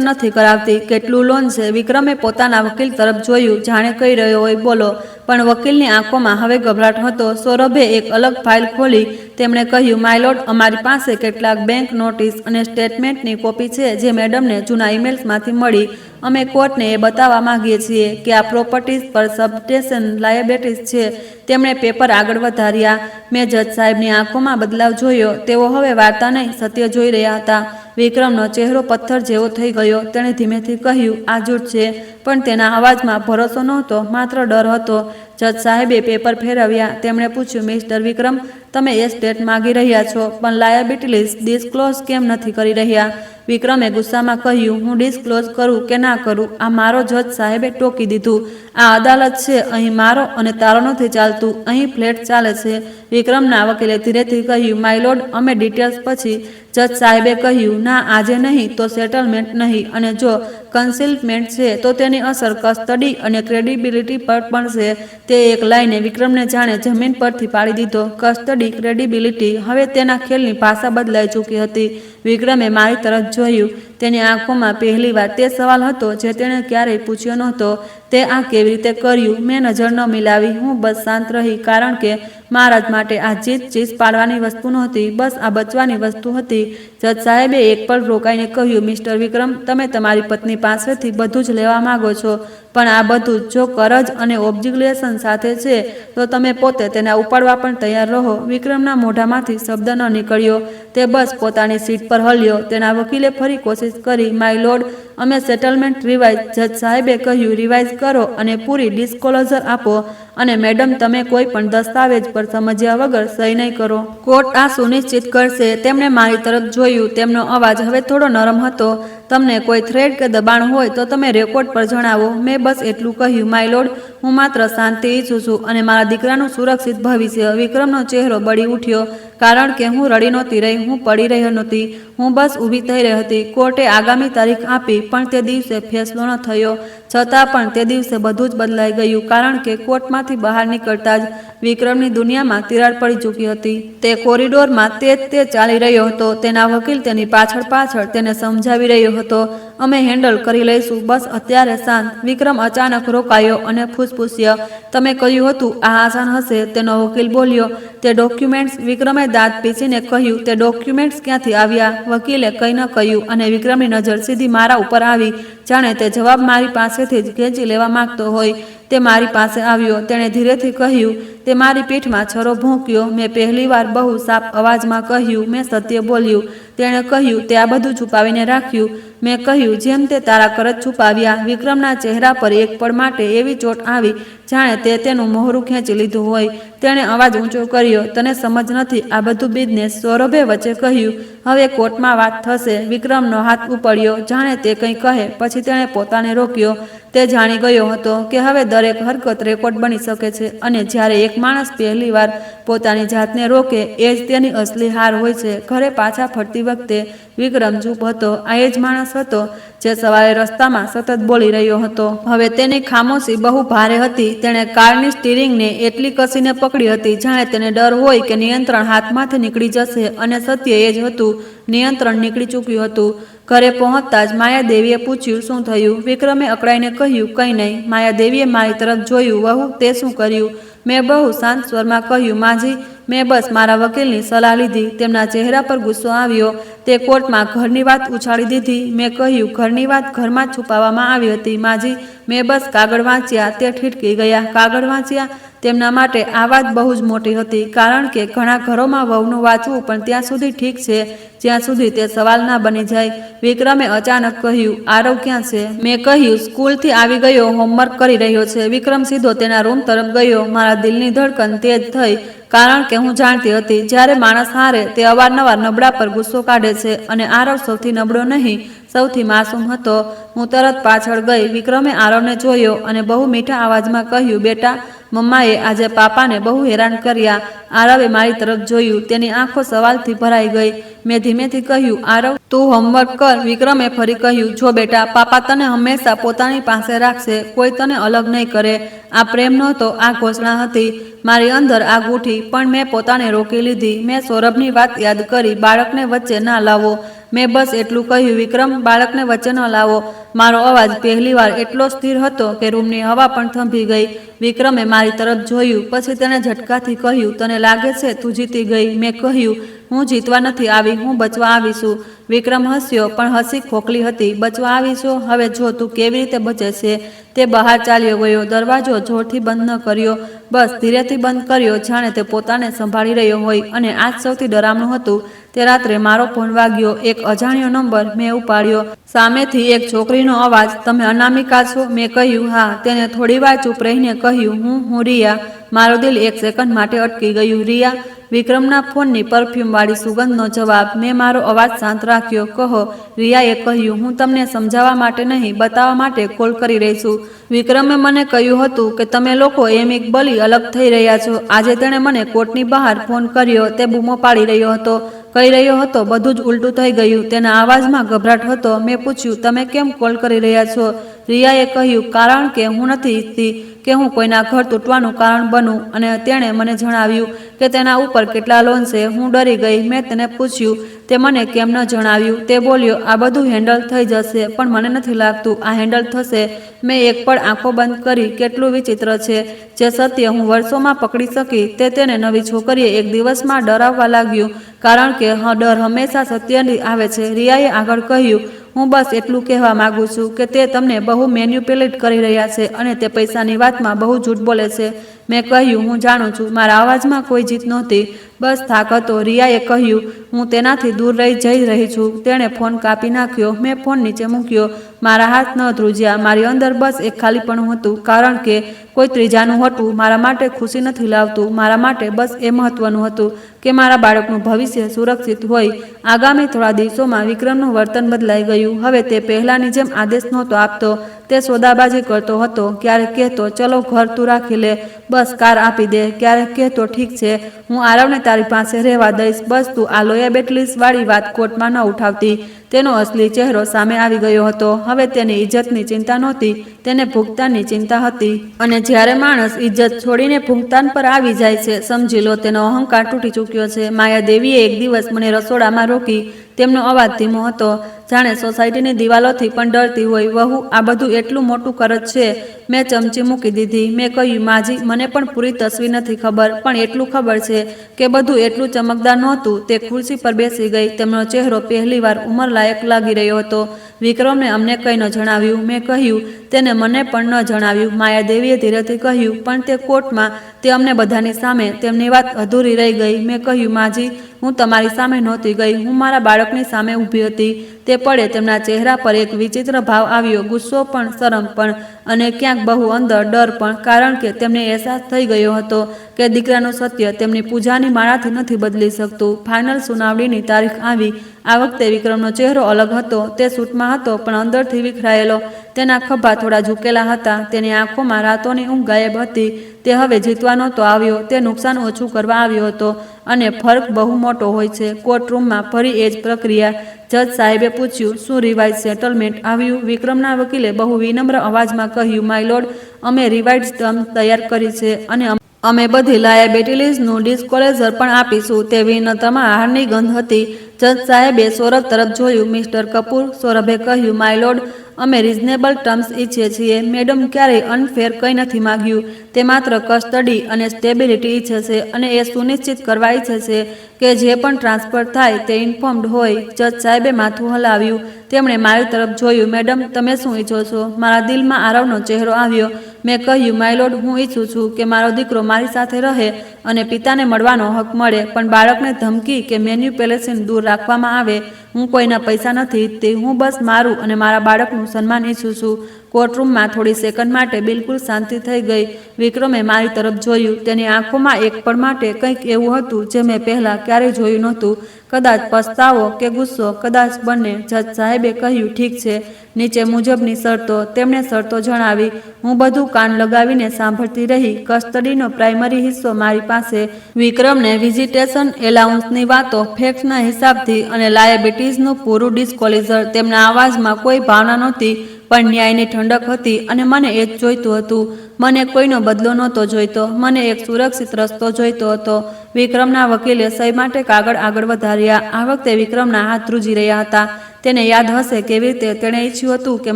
નથી કરાવતી. કેટલું લોન છે? વિક્રમે પોતાના વકીલ તરફ જોયું, જાણે કહી રહ્યો હોય, બોલો. પણ વકીલની આંખોમાં હવે ગભરાટ હતો. સૌરભે એક અલગ ફાઇલ ખોલી. તેમણે કહ્યું, માય લોર્ડ, અમારી પાસે કેટલાક બેંક નોટિસ અને સ્ટેટમેન્ટની કોપી છે જે મેડમને જૂના ઇમેલ્સમાંથી મળી. અમે કોર્ટને એ બતાવવા માંગીએ છીએ કે આ પ્રોપર્ટીઝ પર સબસ્ટેશન લાયબિલિટીઝ છે. તેમણે પેપર આગળ વધાર્યા. મેં જજ સાહેબની આંખોમાં બદલાવ જોયો. તેઓ હવે વાર્તા નહીં, સત્ય જોઈ રહ્યા હતા. વિક્રમનો ચહેરો પથ્થર જેવો થઈ ગયો. તેણે ધીમેથી કહ્યું, આ જૂઠ છે. પણ તેના અવાજમાં ભરોસો નહોતો, માત્ર ડર હતો. જજ સાહેબે પેપર ફેરવ્યા. તેમણે પૂછ્યું, મિસ્ટર વિક્રમ, તમે એ સ્ટેટ માગી રહ્યા છો, પણ લાયબિલિટીઝ ડિસ્ક્લોઝ કેમ નથી કરી રહ્યા? વિક્રમે ગુસ્સામાં કહ્યું, હું ડિસ્ક્લોઝ કરું કે ના કરું, આ મારો. જજ સાહેબે ટોકી દીધું, આ અદાલત છે. અહીં મારો અને તારો નથી ચાલતું. અહીં ફ્લેટ ચાલે છે. વિક્રમના વકીલે ધીરેથી કહ્યું, માય લોર્ડ, અમે ડિટેલ્સ પછી. જજ સાહેબે કહ્યું, ના, આજે નહીં તો સેટલમેન્ટ નહીં, અને જો કન્સીલમેન્ટ છે તો તેની અસર કસ્ટડી અને ક્રેડિબિલિટી પર પડશે. તે એક લાઈને વિક્રમને જાણે જમીન પરથી પાડી દીધો. Custody, credibility. હવે તેના ખેલની ભાષા બદલાઈ ચૂકી હતી. વિક્રમે મારી તરફ જોયું. તેની આંખોમાં પહેલીવાર તે સવાલ હતો જે તેણે ક્યારેય પૂછ્યો નહોતો. તે આ કેવી રીતે કર્યું? મેં નજર ન મિલાવી. હું બસ શાંત રહી, કારણ કે મારા જ માટે આ જીત ચીસ પાડવાની વસ્તુ નહોતી, બસ આ બચવાની વસ્તુ હતી. જજ સાહેબે એક પળ રોકાઈને કહ્યું, મિસ્ટર વિક્રમ, તમે તમારી પત્ની પાસેથી બધું જ લેવા માંગો છો, પણ આ બધું જો કરજ અને ઓબ્લિગેશન સાથે છે તો તમે પોતે તેને ઉપાડવા પણ તૈયાર રહો. વિક્રમના મોઢામાંથી શબ્દ ન નીકળ્યો. તે બસ પોતાની સીટ પર હલ્યો. તેના વકીલે ફરી કોશિશ કરી, માય લોર્ડ, અમે સેટલમેન્ટ રિવાઇઝ. જજ સાહેબે કહ્યું, રિવાઇઝ કરો અને પૂરી ડિસ્ક્લોઝર આપો. અને મેડમ, તમે કોઈ પણ દસ્તાવેજ પર સમજ્યા વગર સહી નહીં કરો. કોર્ટ આ સુનિશ્ચિત કરશે. તેમણે મારી તરફ જોયું. તેમનો અવાજ હવે થોડો નરમ હતો. તમને કોઈ થ્રેડ કે દબાણ હોય તો તમે રેકોર્ડ પર જણાવો. મેં બસ એટલું કહ્યું, માય લોર્ડ, હું માત્ર શાંતિ ઈચ્છું છું અને મારા દીકરાનું સુરક્ષિત ભવિષ્ય. વિક્રમનો ચહેરો બળી ઉઠ્યો, કારણ કે હું રડી નહોતી રહી, હું પડી રહી નહોતી, હું બસ ઊભી થઈ રહી હતી. કોર્ટે આગામી તારીખ આપી, પણ તે દિવસે ફેસલો ન થયો. છતાં પણ તે દિવસે બધું જ બદલાઈ ગયું, કારણ કે કોર્ટમાંથી બહાર નીકળતા જ વિક્રમની દુનિયામાં તિરાડ પડી ચૂકી હતી. તે કોરિડોરમાં તે ચાલી રહ્યો હતો. તેના વકીલ તેની પાછળ તેને સમજાવી રહ્યો હતો. અમે હેન્ડલ કરી લઈશું, બસ અત્યારે શાંત. વિક્રમ અચાનક રોકાયો અને ફૂસફૂસ્યો, તમે કહ્યું હતું આ આસાન હશે. તેનો વકીલ બોલ્યો, તે ડોક્યુમેન્ટ્સ. વિક્રમે દાંત પીસીને કહ્યું, તે ડોક્યુમેન્ટ્સ ક્યાંથી આવ્યા? વકીલે કંઈ ન કહ્યું અને વિક્રમની નજર સીધી મારા ઉપર આવી, જાણે તે જવાબ મારી પાસેથી જ ખેંચી લેવા માંગતો હોય. તે મારી પાસે આવ્યો. તેણે ધીરેથી કહ્યું, તે મારી પીઠમાં છરો ભૂંક્યો. મેં પહેલીવાર બહુ સાફ અવાજમાં કહ્યું, મેં સત્ય બોલ્યું. તેણે કહ્યું, તે આ બધું છુપાવીને રાખ્યું? મેં કહ્યું, જેમ તે તારા કરજ છુપાવ્યા. વિક્રમના ચહેરા પર એક પળ માટે એવી ચોટ આવી જાણે તે તેનું મોહરું ખેંચી લીધું હોય. તેણે અવાજ ઊંચો કર્યો, તને સમજ નથી આ બધું બિઝનેસ. સૌરભે વચ્ચે કહ્યું, હવે કોર્ટમાં વાત થશે. વિક્રમનો હાથ ઉપડ્યો જાણે તે કંઈ કહે, પછી તેણે પોતાને રોક્યો. તે જાણી ગયો હતો કે હવે દરેક હરકત રેકોર્ડ બની શકે છે અને જ્યારે એક માણસ પહેલીવાર પોતાની જાતને રોકે એ જ તેની અસલી હાર હોય છે. ઘરે પાછા ફરતી વખતે વિક્રમ ચૂપ હતો. આ એ જ માણસ હતો જે સવારે રસ્તામાં સતત બોલી રહ્યો હતો. હવે તેની ખામોશી બહુ ભારે હતી. તેણે કારની સ્ટીરિંગને એટલી કસીને પકડી હતી જાણે તેને ડર હોય કે નિયંત્રણ હાથમાંથી નીકળી જશે, અને સત્ય એ જ હતું, નિયંત્રણ નીકળી ચૂક્યું હતું. ઘરે પહોંચતા જ માયાદેવીએ પૂછ્યું, શું થયું? વિક્રમે અકળાઈને કહ્યું, કંઈ નહીં. માયાદેવીએ મારી તરફ જોયું, વહુ તે શું કર્યું? મેં બહુ શાંત સ્વરમાં કહ્યું, માજી, મેં બસ મારા વકીલની સલાહ લીધી. તેમના ચહેરા પર ગુસ્સો આવ્યો. તે કોર્ટમાં ઘરની વાત ઉછાળી દીધી. મેં કહ્યું, ઘરની વાત ઘરમાં જ છુપાવવામાં આવી હતી માજી. મેં બસ કાગળ વાંચ્યા. તે ઠીટકી ગયા. કાગળ વાંચ્યા? તેમના માટે આ વાત બહુ જ મોટી હતી, કારણ કે ઘણા ઘરોમાં વહુનું વાંચવું પણ ત્યાં સુધી ઠીક છે જ્યાં સુધી તે સવાલ ના બની જાય. વિક્રમે અચાનક કહ્યું, આરવ ક્યાં છે? મેં કહ્યું, સ્કૂલથી આવી ગયો, હોમવર્ક કરી રહ્યો છે. વિક્રમ સીધો તેના રૂમ તરફ ગયો. મારા દિલની ધડકન તેજ થઈ, કારણ કે હું જાણતી હતી જ્યારે માણસ હારે તે અવારનવાર નબળા પર ગુસ્સો કાઢે છે, અને આરવ સૌથી નબળો નહીં, સૌથી માસૂમ હતો. હું તરત પાછળ ગઈ. વિક્રમે આરવને જોયો અને બહુ મીઠા અવાજમાં કહ્યું, બેટા, મમ્માએ આજે પાપાને બહુ હેરાન કર્યા. આરવે મારી તરફ જોયું. તેની આંખો સવાલથી ભરાઈ ગઈ. મેં ધીમેથી કહ્યું, આરવ, તું હોમવર્ક કર. વિક્રમે ફરી કહ્યું, જો બેટા, પાપા તને હંમેશા પોતાની પાસે રાખશે, કોઈ તને અલગ નહીં કરે. આ પ્રેમ નહોતો, આ ઘોષણા હતી. મારી અંદર આગ ઉઠી, પણ મેં પોતાને રોકી લીધી. મેં સૌરભની વાત યાદ કરી, બાળકને વચ્ચે ના લાવો. મેં બસ એટલું કહ્યું, વિક્રમ, બાળકને વચ્ચે ન લાવો. મારો અવાજ પહેલીવાર એટલો સ્થિર હતો કે રૂમની હવા પણ થંભી ગઈ. વિક્રમે મારી તરફ જોયું, પછી તેણે ઝટકાથી કહ્યું, તને લાગે છે તું જીતી ગઈ? મેં કહ્યું, હું જીતવા નથી આવી, હું બચવા આવી છું. વિક્રમ હસ્યો, પણ હસી ખોખલી હતી. બચવા આવી છો? હવે જો તું કેવી રીતે બચે છે. તે બહાર ચાલ્યો ગયો. દરવાજો જોરથી બંધ ન કર્યો, બસ ધીરેથી બંધ કર્યો, જાણે તે પોતાને સંભાળી રહ્યો હોય. અને આ જ સૌથી ડરામણું હતું. તે રાત્રે મારો ફોન વાગ્યો. એક અજાણ્યો નંબર. મેં ઉપાડ્યો. સામેથી એક છોકરીનો અવાજ, તમે અનામિકા છો? મેં કહ્યું, હા. તેને થોડીવાર ચૂપ રહીને કહ્યું, હું રિયા. મારું દિલ એક સેકન્ડ માટે અટકી ગયું. રિયા? વિક્રમના ફોનની પરફ્યુમવાળી સુગંધનો જવાબ. મેં મારો અવાજ શાંત રાખ્યો. કહો. રિયાએ કહ્યું, હું તમને સમજાવવા માટે નહીં, બતાવવા માટે કોલ કરી રહી છું. વિક્રમે મને કહ્યું હતું કે તમે લોકો એમિકબલી અલગ થઈ રહ્યા છો. આજે તેણે મને કોર્ટની બહાર ફોન કર્યો. તે બૂમો પાડી રહ્યો હતો, કહી રહ્યો હતો, બધું જ ઉલટું થઈ ગયું. તેના અવાજમાં ગભરાટ હતો. મેં પૂછ્યું, તમે કેમ કોલ કરી રહ્યા છો? રિયાએ કહ્યું, કારણ કે હું નથી ઈચ્છતી કે હું કોઈના ઘર તૂટવાનું કારણ બનું. અને તેણે મને જણાવ્યું કે તેના ઉપર કેટલા લોન છે. હું ડરી ગઈ. મેં તેને પૂછ્યું, તે મને કેમ ન જણાવ્યું? તે બોલ્યો, આ બધું હેન્ડલ થઈ જશે, પણ મને નથી લાગતું આ હેન્ડલ થશે. મેં એક પળ આંખો બંધ કરી. કેટલું વિચિત્ર છે. જે સત્ય હું વર્ષોમાં પકડી શકી તે તેને નવી છોકરીએ એક દિવસમાં ડરાવવા લાગ્યું, કારણ કે ડર હંમેશા સત્યની આવે છે. રિયાએ આગળ કહ્યું, હું બસ એટલું કહેવા માંગુ છું કે તે તમને બહુ મેન્યુપ્યુલેટ કરી રહ્યા છે અને તે પૈસાની વાતમાં બહુ જૂઠ બોલે છે. મેં કહ્યું, હું જાણું છું. મારા અવાજમાં કોઈ જીત નહોતી, બસ થાક હતો. રિયાએ કહ્યું, હું તેનાથી દૂર જઈ રહી છું. તેણે ફોન કાપી નાખ્યો. મેં ફોન નીચે મૂક્યો. મારા હાથ ન ધ્રુજ્યા. મારી અંદર બસ એક ખાલીપણું હતું, કારણ કે કોઈ ત્રીજાનું હતું મારા માટે ખુશી નથી લાવતું. મારા માટે બસ એ મહત્વનું હતું કે મારા બાળકનું ભવિષ્ય સુરક્ષિત હોય. આગામી થોડા દિવસોમાં વિક્રમનું વર્તન બદલાઈ ગયું. હવે તે પહેલાંની જેમ આદેશ નહોતો આપતો. તે સોદાબાજી કરતો હતો. ક્યારેક કહેતો, ચલો ઘર તું રાખી લે, બસ કાર આપી દે. ક્યારેક કહેતો, ઠીક છે, હું આરવને તારી પાસે રહેવા દઈશ, બસ તું આ લોયાબેટલીસ વાળી વાત કોર્ટમાં ન ઉઠાવતી. તેનો અસલી ચહેરો સામે આવી ગયો હતો. હવે તેની ઇજ્જતની ચિંતા નહોતી, તેને ભૂગતાનની ચિંતા હતી. અને જ્યારે માણસ ઇજ્જત છોડીને ભૂગતાન પર આવી જાય છે, સમજી લો તેનો અહંકાર તૂટી ચૂક્યો છે. માયાદેવીએ એક દિવસ મને રસોડામાં રોકી. તેમનો અવાજ ધીમો હતો, જાણે સોસાયટીની દિવાલોથી પણ ડરતી હોય. વહુ, આ બધું એટલું મોટું કરત છે. મેં ચમચી મૂકી દીધી. મેં કહ્યું, માજી, મને પણ પૂરી તસવીર નથી ખબર, પણ એટલું ખબર છે કે બધું એટલું ચમકદાર નહોતું. તે ખુરશી પર બેસી ગઈ. તેમનો ચહેરો પહેલીવાર ઉંમરલાયક લાગી રહ્યો હતો. વિક્રમને અમને કંઈ ન જણાવ્યું. મેં કહ્યું, તેને મને પણ ન જણાવ્યું. માયાદેવીએ ધીરેથી કહ્યું, પણ તે કોર્ટમાં, તે અમને બધાની સામે. તેમની વાત અધૂરી રહી ગઈ. મેં કહ્યું, માજી, હું તમારી સામે નહોતી ગઈ. હું મારા બાળકની સામે ઊભી હતી. તે પળે તેમના ચહેરા પર એક વિચિત્ર ભાવ આવ્યો, ગુસ્સો પણ, શરમ પણ, અને ક્યાંક બહુ અંદર ડર પણ, કારણ કે તેમને અહેસાસ થઈ ગયો હતો કે દીકરાનું સત્ય તેમની પૂજાની માળાથી નથી બદલી શકતું. ફાઇનલ સુનાવણીની તારીખ આવી. આ વખતે વિક્રમનો ચહેરો અલગ હતો. તે સૂટમાં હતો, પણ અંદરથી વિખરાયેલો. તેના ખભા થોડા ઝૂકેલા હતા. તેની આંખોમાં રાતોની ઊંઘ ગાયબ હતી. તે હવે જીતવા નહોતો આવ્યો, તે નુકસાન ઓછું કરવા આવ્યો હતો. અને ફરક બહુ મોટો હોય છે. કોર્ટરૂમમાં ફરી એ જ પ્રક્રિયા. જજ સાહેબે પૂછ્યું, શું રિવાઇઝ સેટલમેન્ટ આવ્યું? વિક્રમના વકીલે બહુ વિનમ્ર અવાજમાં કહ્યું, માય લોર્ડ, અમે રિવાઇઝ ટર્મ તૈયાર કરી છે અને અમે બધી લાયાબિલિટીઝનું ડિસ્ક્લોઝર પણ આપીશું. તે વિનમ્રતામાં હારની ગંધ હતી. જજ સાહેબે સૌરભ તરફ જોયું. મિસ્ટર કપૂર, સૌરભે કહ્યું, માય લોર્ડ, અમે રિઝનેબલ ટર્મ્સ ઈચ્છીએ છીએ. મેડમ ક્યારેય અનફેર કંઈ નથી માગ્યું. તે માત્ર કસ્ટડી અને સ્ટેબિલિટી ઈચ્છે છે, અને એ સુનિશ્ચિત કરવા ઈચ્છે છે કે જે પણ ટ્રાન્સફર થાય તે ઇન્ફોર્મ્ડ હોય. જજ સાહેબે માથું હલાવ્યું. તેમણે મારી તરફ જોયું. મેડમ, તમે શું ઈચ્છો છો? મારા દિલમાં આરવનો ચહેરો આવ્યો. મેં કહ્યું, માય લોર્ડ, હું ઈચ્છું છું કે મારો દીકરો મારી સાથે રહે અને પિતાને મળવાનો હક મળે, પણ બાળકને ધમકી કે મેન્યુપ્યુલેશન દૂર રાખવામાં આવે. હું કોઈના પૈસા નથી ઈચ્છતી. હું બસ મારું અને મારા બાળકનું સન્માન ઈચ્છું છું. કોર્ટરૂમમાં થોડી સેકન્ડ માટે બિલકુલ શાંતિ થઈ ગઈ. વિક્રમે મારી તરફ જોયું. તેની આંખોમાં એક પળ માટે કંઈક એવું હતું જે મેં પહેલાં ક્યારેય જોયું નહોતું. કદાચ પસ્તાવો કે ગુસ્સો, કદાચ બંને. જજ સાહેબે કહ્યું, ઠીક છે, નીચે મુજબની શરતો. તેમણે શરતો જણાવી. હું બધું કાન લગાવીને સાંભળતી રહી. કસ્ટડીનો પ્રાઇમરી હિસ્સો મારી પાસે. વિક્રમને વિઝિટેશન એલાઉન્સની વાતો, ફેક્ટ્સના હિસાબથી અને લાયબિલિટીઝનું પૂરું ડિસ્ક્લોઝર. તેમના અવાજમાં કોઈ ભાવના નહોતી, પણ ન્યાયની ઠંડક હતી. અને મને એ જ જોઈતું હતું. મને કોઈનો બદલો નહોતો જોઈતો. મને એક સુરક્ષિત રસ્તો જોઈતો હતો. વિક્રમના વકીલે સહી માટે કાગળ આગળ વધાર્યા. આ વખતે વિક્રમના હાથ ધ્રુજી રહ્યા હતા. તેને યાદ હશે કેવી રીતે તેણે ઈચ્છ્યું હતું કે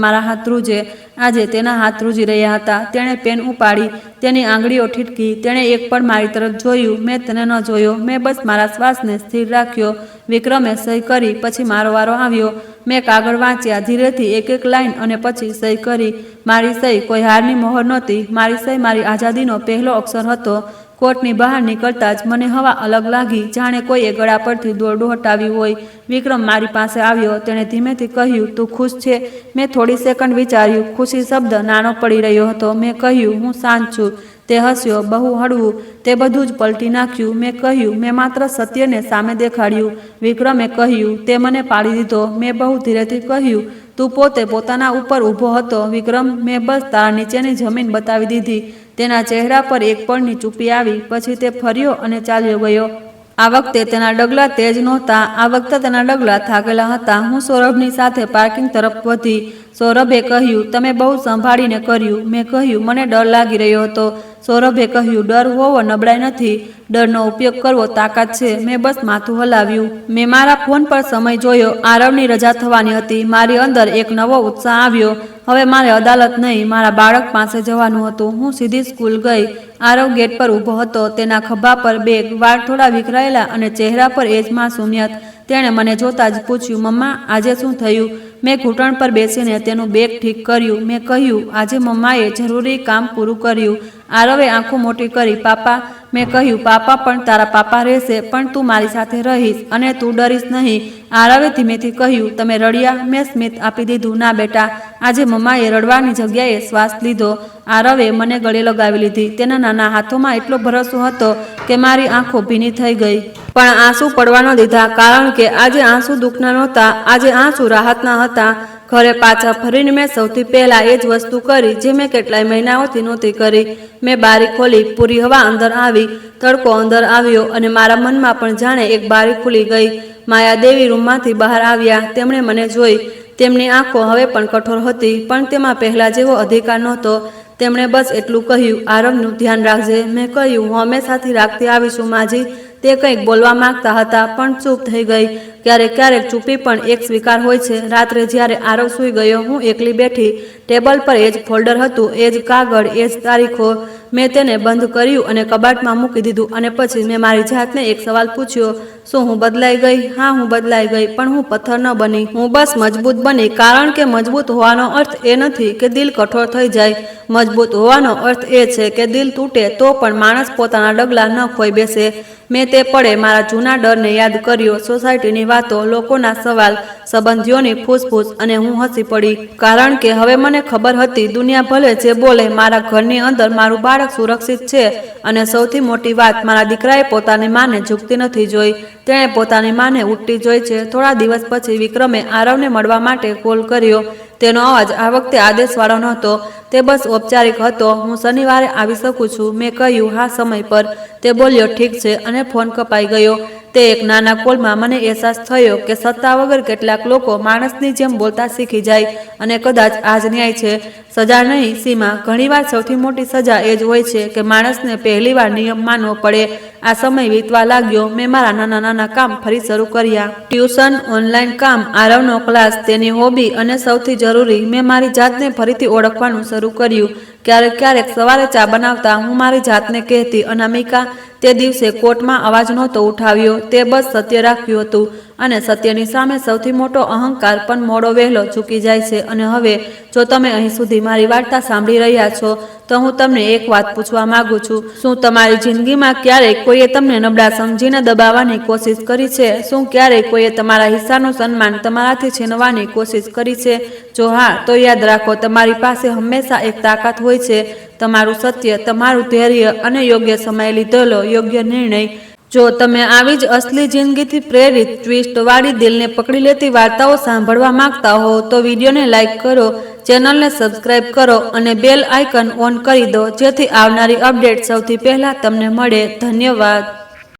મારા હાથ ધ્રુજે. આજે તેના હાથ ધ્રુજી રહ્યા હતા. તેણે પેન ઉપાડી. તેની આંગળીઓ ઠીટકી. તેણે એક પળ મારી તરફ જોયું. મેં તેને ન જોયો. મેં બસ મારા શ્વાસને સ્થિર રાખ્યો. વિક્રમે સહી કરી. પછી મારો વારો આવ્યો. મેં કાગળ વાંચ્યા, ધીરેથી એક એક લાઈન, અને પછી સહી કરી. મારી સહી કોઈ હારની મોહર નહોતી. મારી સહી મારી આઝાદીનો પહેલો અક્ષર હતો. કોર્ટની બહાર નીકળતા જ મને હવા અલગ લાગી, જાણે કોઈએ ગળા પરથી દોરડું હટાવ્યું હોય. વિક્રમ મારી પાસે આવ્યો. તેણે ધીમેથી કહ્યું, તું ખુશ છે? મેં થોડી સેકન્ડ વિચાર્યું. ખુશી શબ્દ નાનો પડી રહ્યો હતો. મેં કહ્યું, હું શાંત છું. તે હસ્યો, બહુ હળવું. તે બધું જ પલટી નાખ્યું. મેં કહ્યું, મેં માત્ર સત્યને સામે દેખાડ્યું. વિક્રમે કહ્યું, તે મને પાડી દીધો. મેં બહુ ધીરેથી કહ્યું, તું પોતે પોતાના ઉપર ઊભો હતો. વિક્રમ, મેં બસ તારા નીચેની જમીન બતાવી દીધી. તેના ચહેરા પર એક પળની ચૂપી આવી. પછી તે ફર્યો અને ચાલ્યો ગયો. આ વખતે તેના ડગલા તેજ નહોતા. આ વખતે તેના ડગલા થાકેલા હતા. હું સૌરભની સાથે પાર્કિંગ તરફ વધી. સૌરભે કહ્યું, તમે બહુ સંભાળીને કર્યું. મેં કહ્યું, મને ડર લાગી રહ્યો હતો. સૌરભે કહ્યું, ડર હોવો નબળાઈ નથી. ડરનો ઉપયોગ કરવો તાકાત છે. મેં બસ માથું હલાવ્યું. મેં મારા ફોન પર સમય જોયો. આરવની રજા થવાની હતી. મારી અંદર એક નવો ઉત્સાહ આવ્યો. હવે મારે અદાલત નહીં, મારા બાળક પાસે જવાનું હતું. હું સીધી સ્કૂલ ગઈ. આરવ ગેટ પર ઊભો હતો. તેના ખભા પર બેગ, વાળ થોડા વિખરાયેલા અને ચહેરા પર એ જ માસુમિયત. તેણે મને જોતાં જ પૂછ્યું, મમ્મા, આજે શું થયું? મેં ઘૂંટણ પર બેસીને તેનું બેગ ઠીક કર્યું. મેં કહ્યું, આજે મમ્માએ જરૂરી કામ પૂરું કર્યું. આરવે આંખો મોટી કરી. પાપા? મેં કહ્યું, પાપા પણ તારા પાપા રહેશે, પણ તું મારી સાથે રહીશ અને તું ડરીશ નહીં. આરવે ધીમેથી કહ્યું, તમે રડ્યા? મેં સ્મિત આપી દીધું. ના બેટા, આજે મમ્માએ રડવાની જગ્યાએ શ્વાસ લીધો. આરવે મને ગળે લગાવી લીધી. તેના નાના હાથોમાં એટલો ભરોસો હતો કે મારી આંખો ભીની થઈ ગઈ. પણ આંસુ પડવા ન દીધા, કારણ કે આજે આંસુ દુઃખના નહોતા. આજે આંસુ રાહતના હતા. ઘરે પાછા ફરીને મેં સૌથી પહેલાં એ જ વસ્તુ કરી જે મેં કેટલાય મહિનાઓથી નહોતી કરી. મેં બારી ખોલી. પૂરી હવા અંદર આવી. તડકો અંદર આવ્યો અને મારા મનમાં પણ જાણે એક બારી ખુલી ગઈ. માયાદેવી રૂમમાંથી બહાર આવ્યા. તેમણે મને જોઈ. તેમની આંખો હવે પણ કઠોર હતી, પણ તેમાં પહેલાં જેવો અધિકાર નહોતો. તેમણે બસ એટલું કહ્યું, આરવનું ધ્યાન રાખજે. મેં કહ્યું, હું હંમેશાથી રાખતી આવીશું માજી. તે કંઈક બોલવા માંગતા હતા પણ ચૂપ થઈ ગઈ. ક્યારેક ક્યારેક ચૂપી પણ એક સ્વીકાર હોય છે. રાત્રે જ્યારે આરવ સૂઈ ગયો, હું એકલી બેઠી. ટેબલ પર એ જ ફોલ્ડર હતું, એ જ કાગળ, એ જ તારીખો. મેં તેને બંધ કર્યું અને કબાટમાં મૂકી દીધું અને પછી મેં મારી જાતને એક સવાલ પૂછ્યો, શું હું બદલાઈ ગઈ? હા, હું બદલાઈ ગઈ, પણ હું પથ્થર ન બની. હું બસ મજબૂત બની. કારણ કે મજબૂત હોવાનો અર્થ એ નથી કે દિલ કઠોર થઈ જાય. મજબૂત હોવાનો અર્થ એ છે કે દિલ તૂટે તો પણ માણસ પોતાના ડગલા ન ખોઈ બેસે. મેં તે પળે મારા જૂના ડરને યાદ કર્યો, સોસાયટીની વાતો, લોકોના સવાલ, સંબંધીઓની ફૂસફૂસ, અને હું હસી પડી. કારણ કે હવે મને ખબર હતી, દુનિયા ભલે જે બોલે, મારા ઘરની અંદર મારું બાળક સુરક્ષિત છે. અને સૌથી મોટી વાત, મારા દીકરાએ પોતાની માને ઝૂકતી નથી જોઈ, તેણે પોતાની માને ઉઠતી જોઈ છે. થોડા દિવસ પછી વિક્રમે આરવને મળવા માટે કોલ કર્યો. તેનો અવાજ આ વખતે આદેશવાળો નહોતો, તે બસ ઔપચારિક હતો. હું શનિવારે આવી શકું છું? મેં કહ્યું, હા, સમય પર. તે બોલ્યો, ઠીક છે, અને ફોન કપાઈ ગયો. તે એક નાના કોલમાં મને અહેસાસ થયો કે સત્તા વગર કેટલાક લોકો માણસની જેમ બોલતા શીખી જાય, અને કદાચ આ જ ન્યાય છે. સજા નહીં, સીમા. ઘણીવાર સૌથી મોટી સજા એ જ હોય છે કે માણસને પહેલીવાર નિયમ માનવો પડે. આ સમય વીતવા લાગ્યો. મેં મારા નાના નાના કામ ફરી શરૂ કર્યા. ટ્યુશન, ઓનલાઈન કામ, આરવનો ક્લાસ, તેની હોબી, અને સૌથી જરૂરી, મેં મારી જાતને ફરીથી ઓળખવાનું શરૂ કર્યું. ક્યારેક ક્યારેક સવારે ચા બનાવતા હું મારી જાતને કહેતી, અનામિકા, તે દિવસે કોર્ટમાં અવાજ નહોતો ઉઠાવ્યો, તે બસ સત્ય રાખ્યું હતું. અને સત્યની સામે સૌથી મોટો અહંકાર પણ મોડો વહેલો ઝૂકી જાય છે. અને હવે, જો તમે અહીં સુધી મારી વાર્તા સાંભળી રહ્યા છો, તો હું તમને એક વાત પૂછવા માંગુ છું. શું તમારી જિંદગીમાં ક્યારેય કોઈએ તમને નબળા સમજીને દબાવવાની કોશિશ કરી છે? શું ક્યારેય કોઈએ તમારા હિસ્સાનું સન્માન તમારાથી છીનવાની કોશિશ કરી છે? જો હા, તો યાદ રાખો, તમારી પાસે હંમેશા એક તાકાત હોય છે, તમારું સત્ય, તમારું ધૈર્ય, અને યોગ્ય સમયે લીધેલો યોગ્ય નિર્ણય. જો તમે આવી જ અસલી જિંદગીથી પ્રેરિત, ટ્વિસ્ટવાળી, દિલને પકડી લેતી વાર્તાઓ સાંભળવા માંગતા હો, તો વિડીયોને લાઇક કરો, ચેનલને સબસ્ક્રાઇબ કરો અને બેલ આઇકન ઓન કરી દો, જેથી આવનારી અપડેટ સૌથી પહેલા તમને મળે. ધન્યવાદ.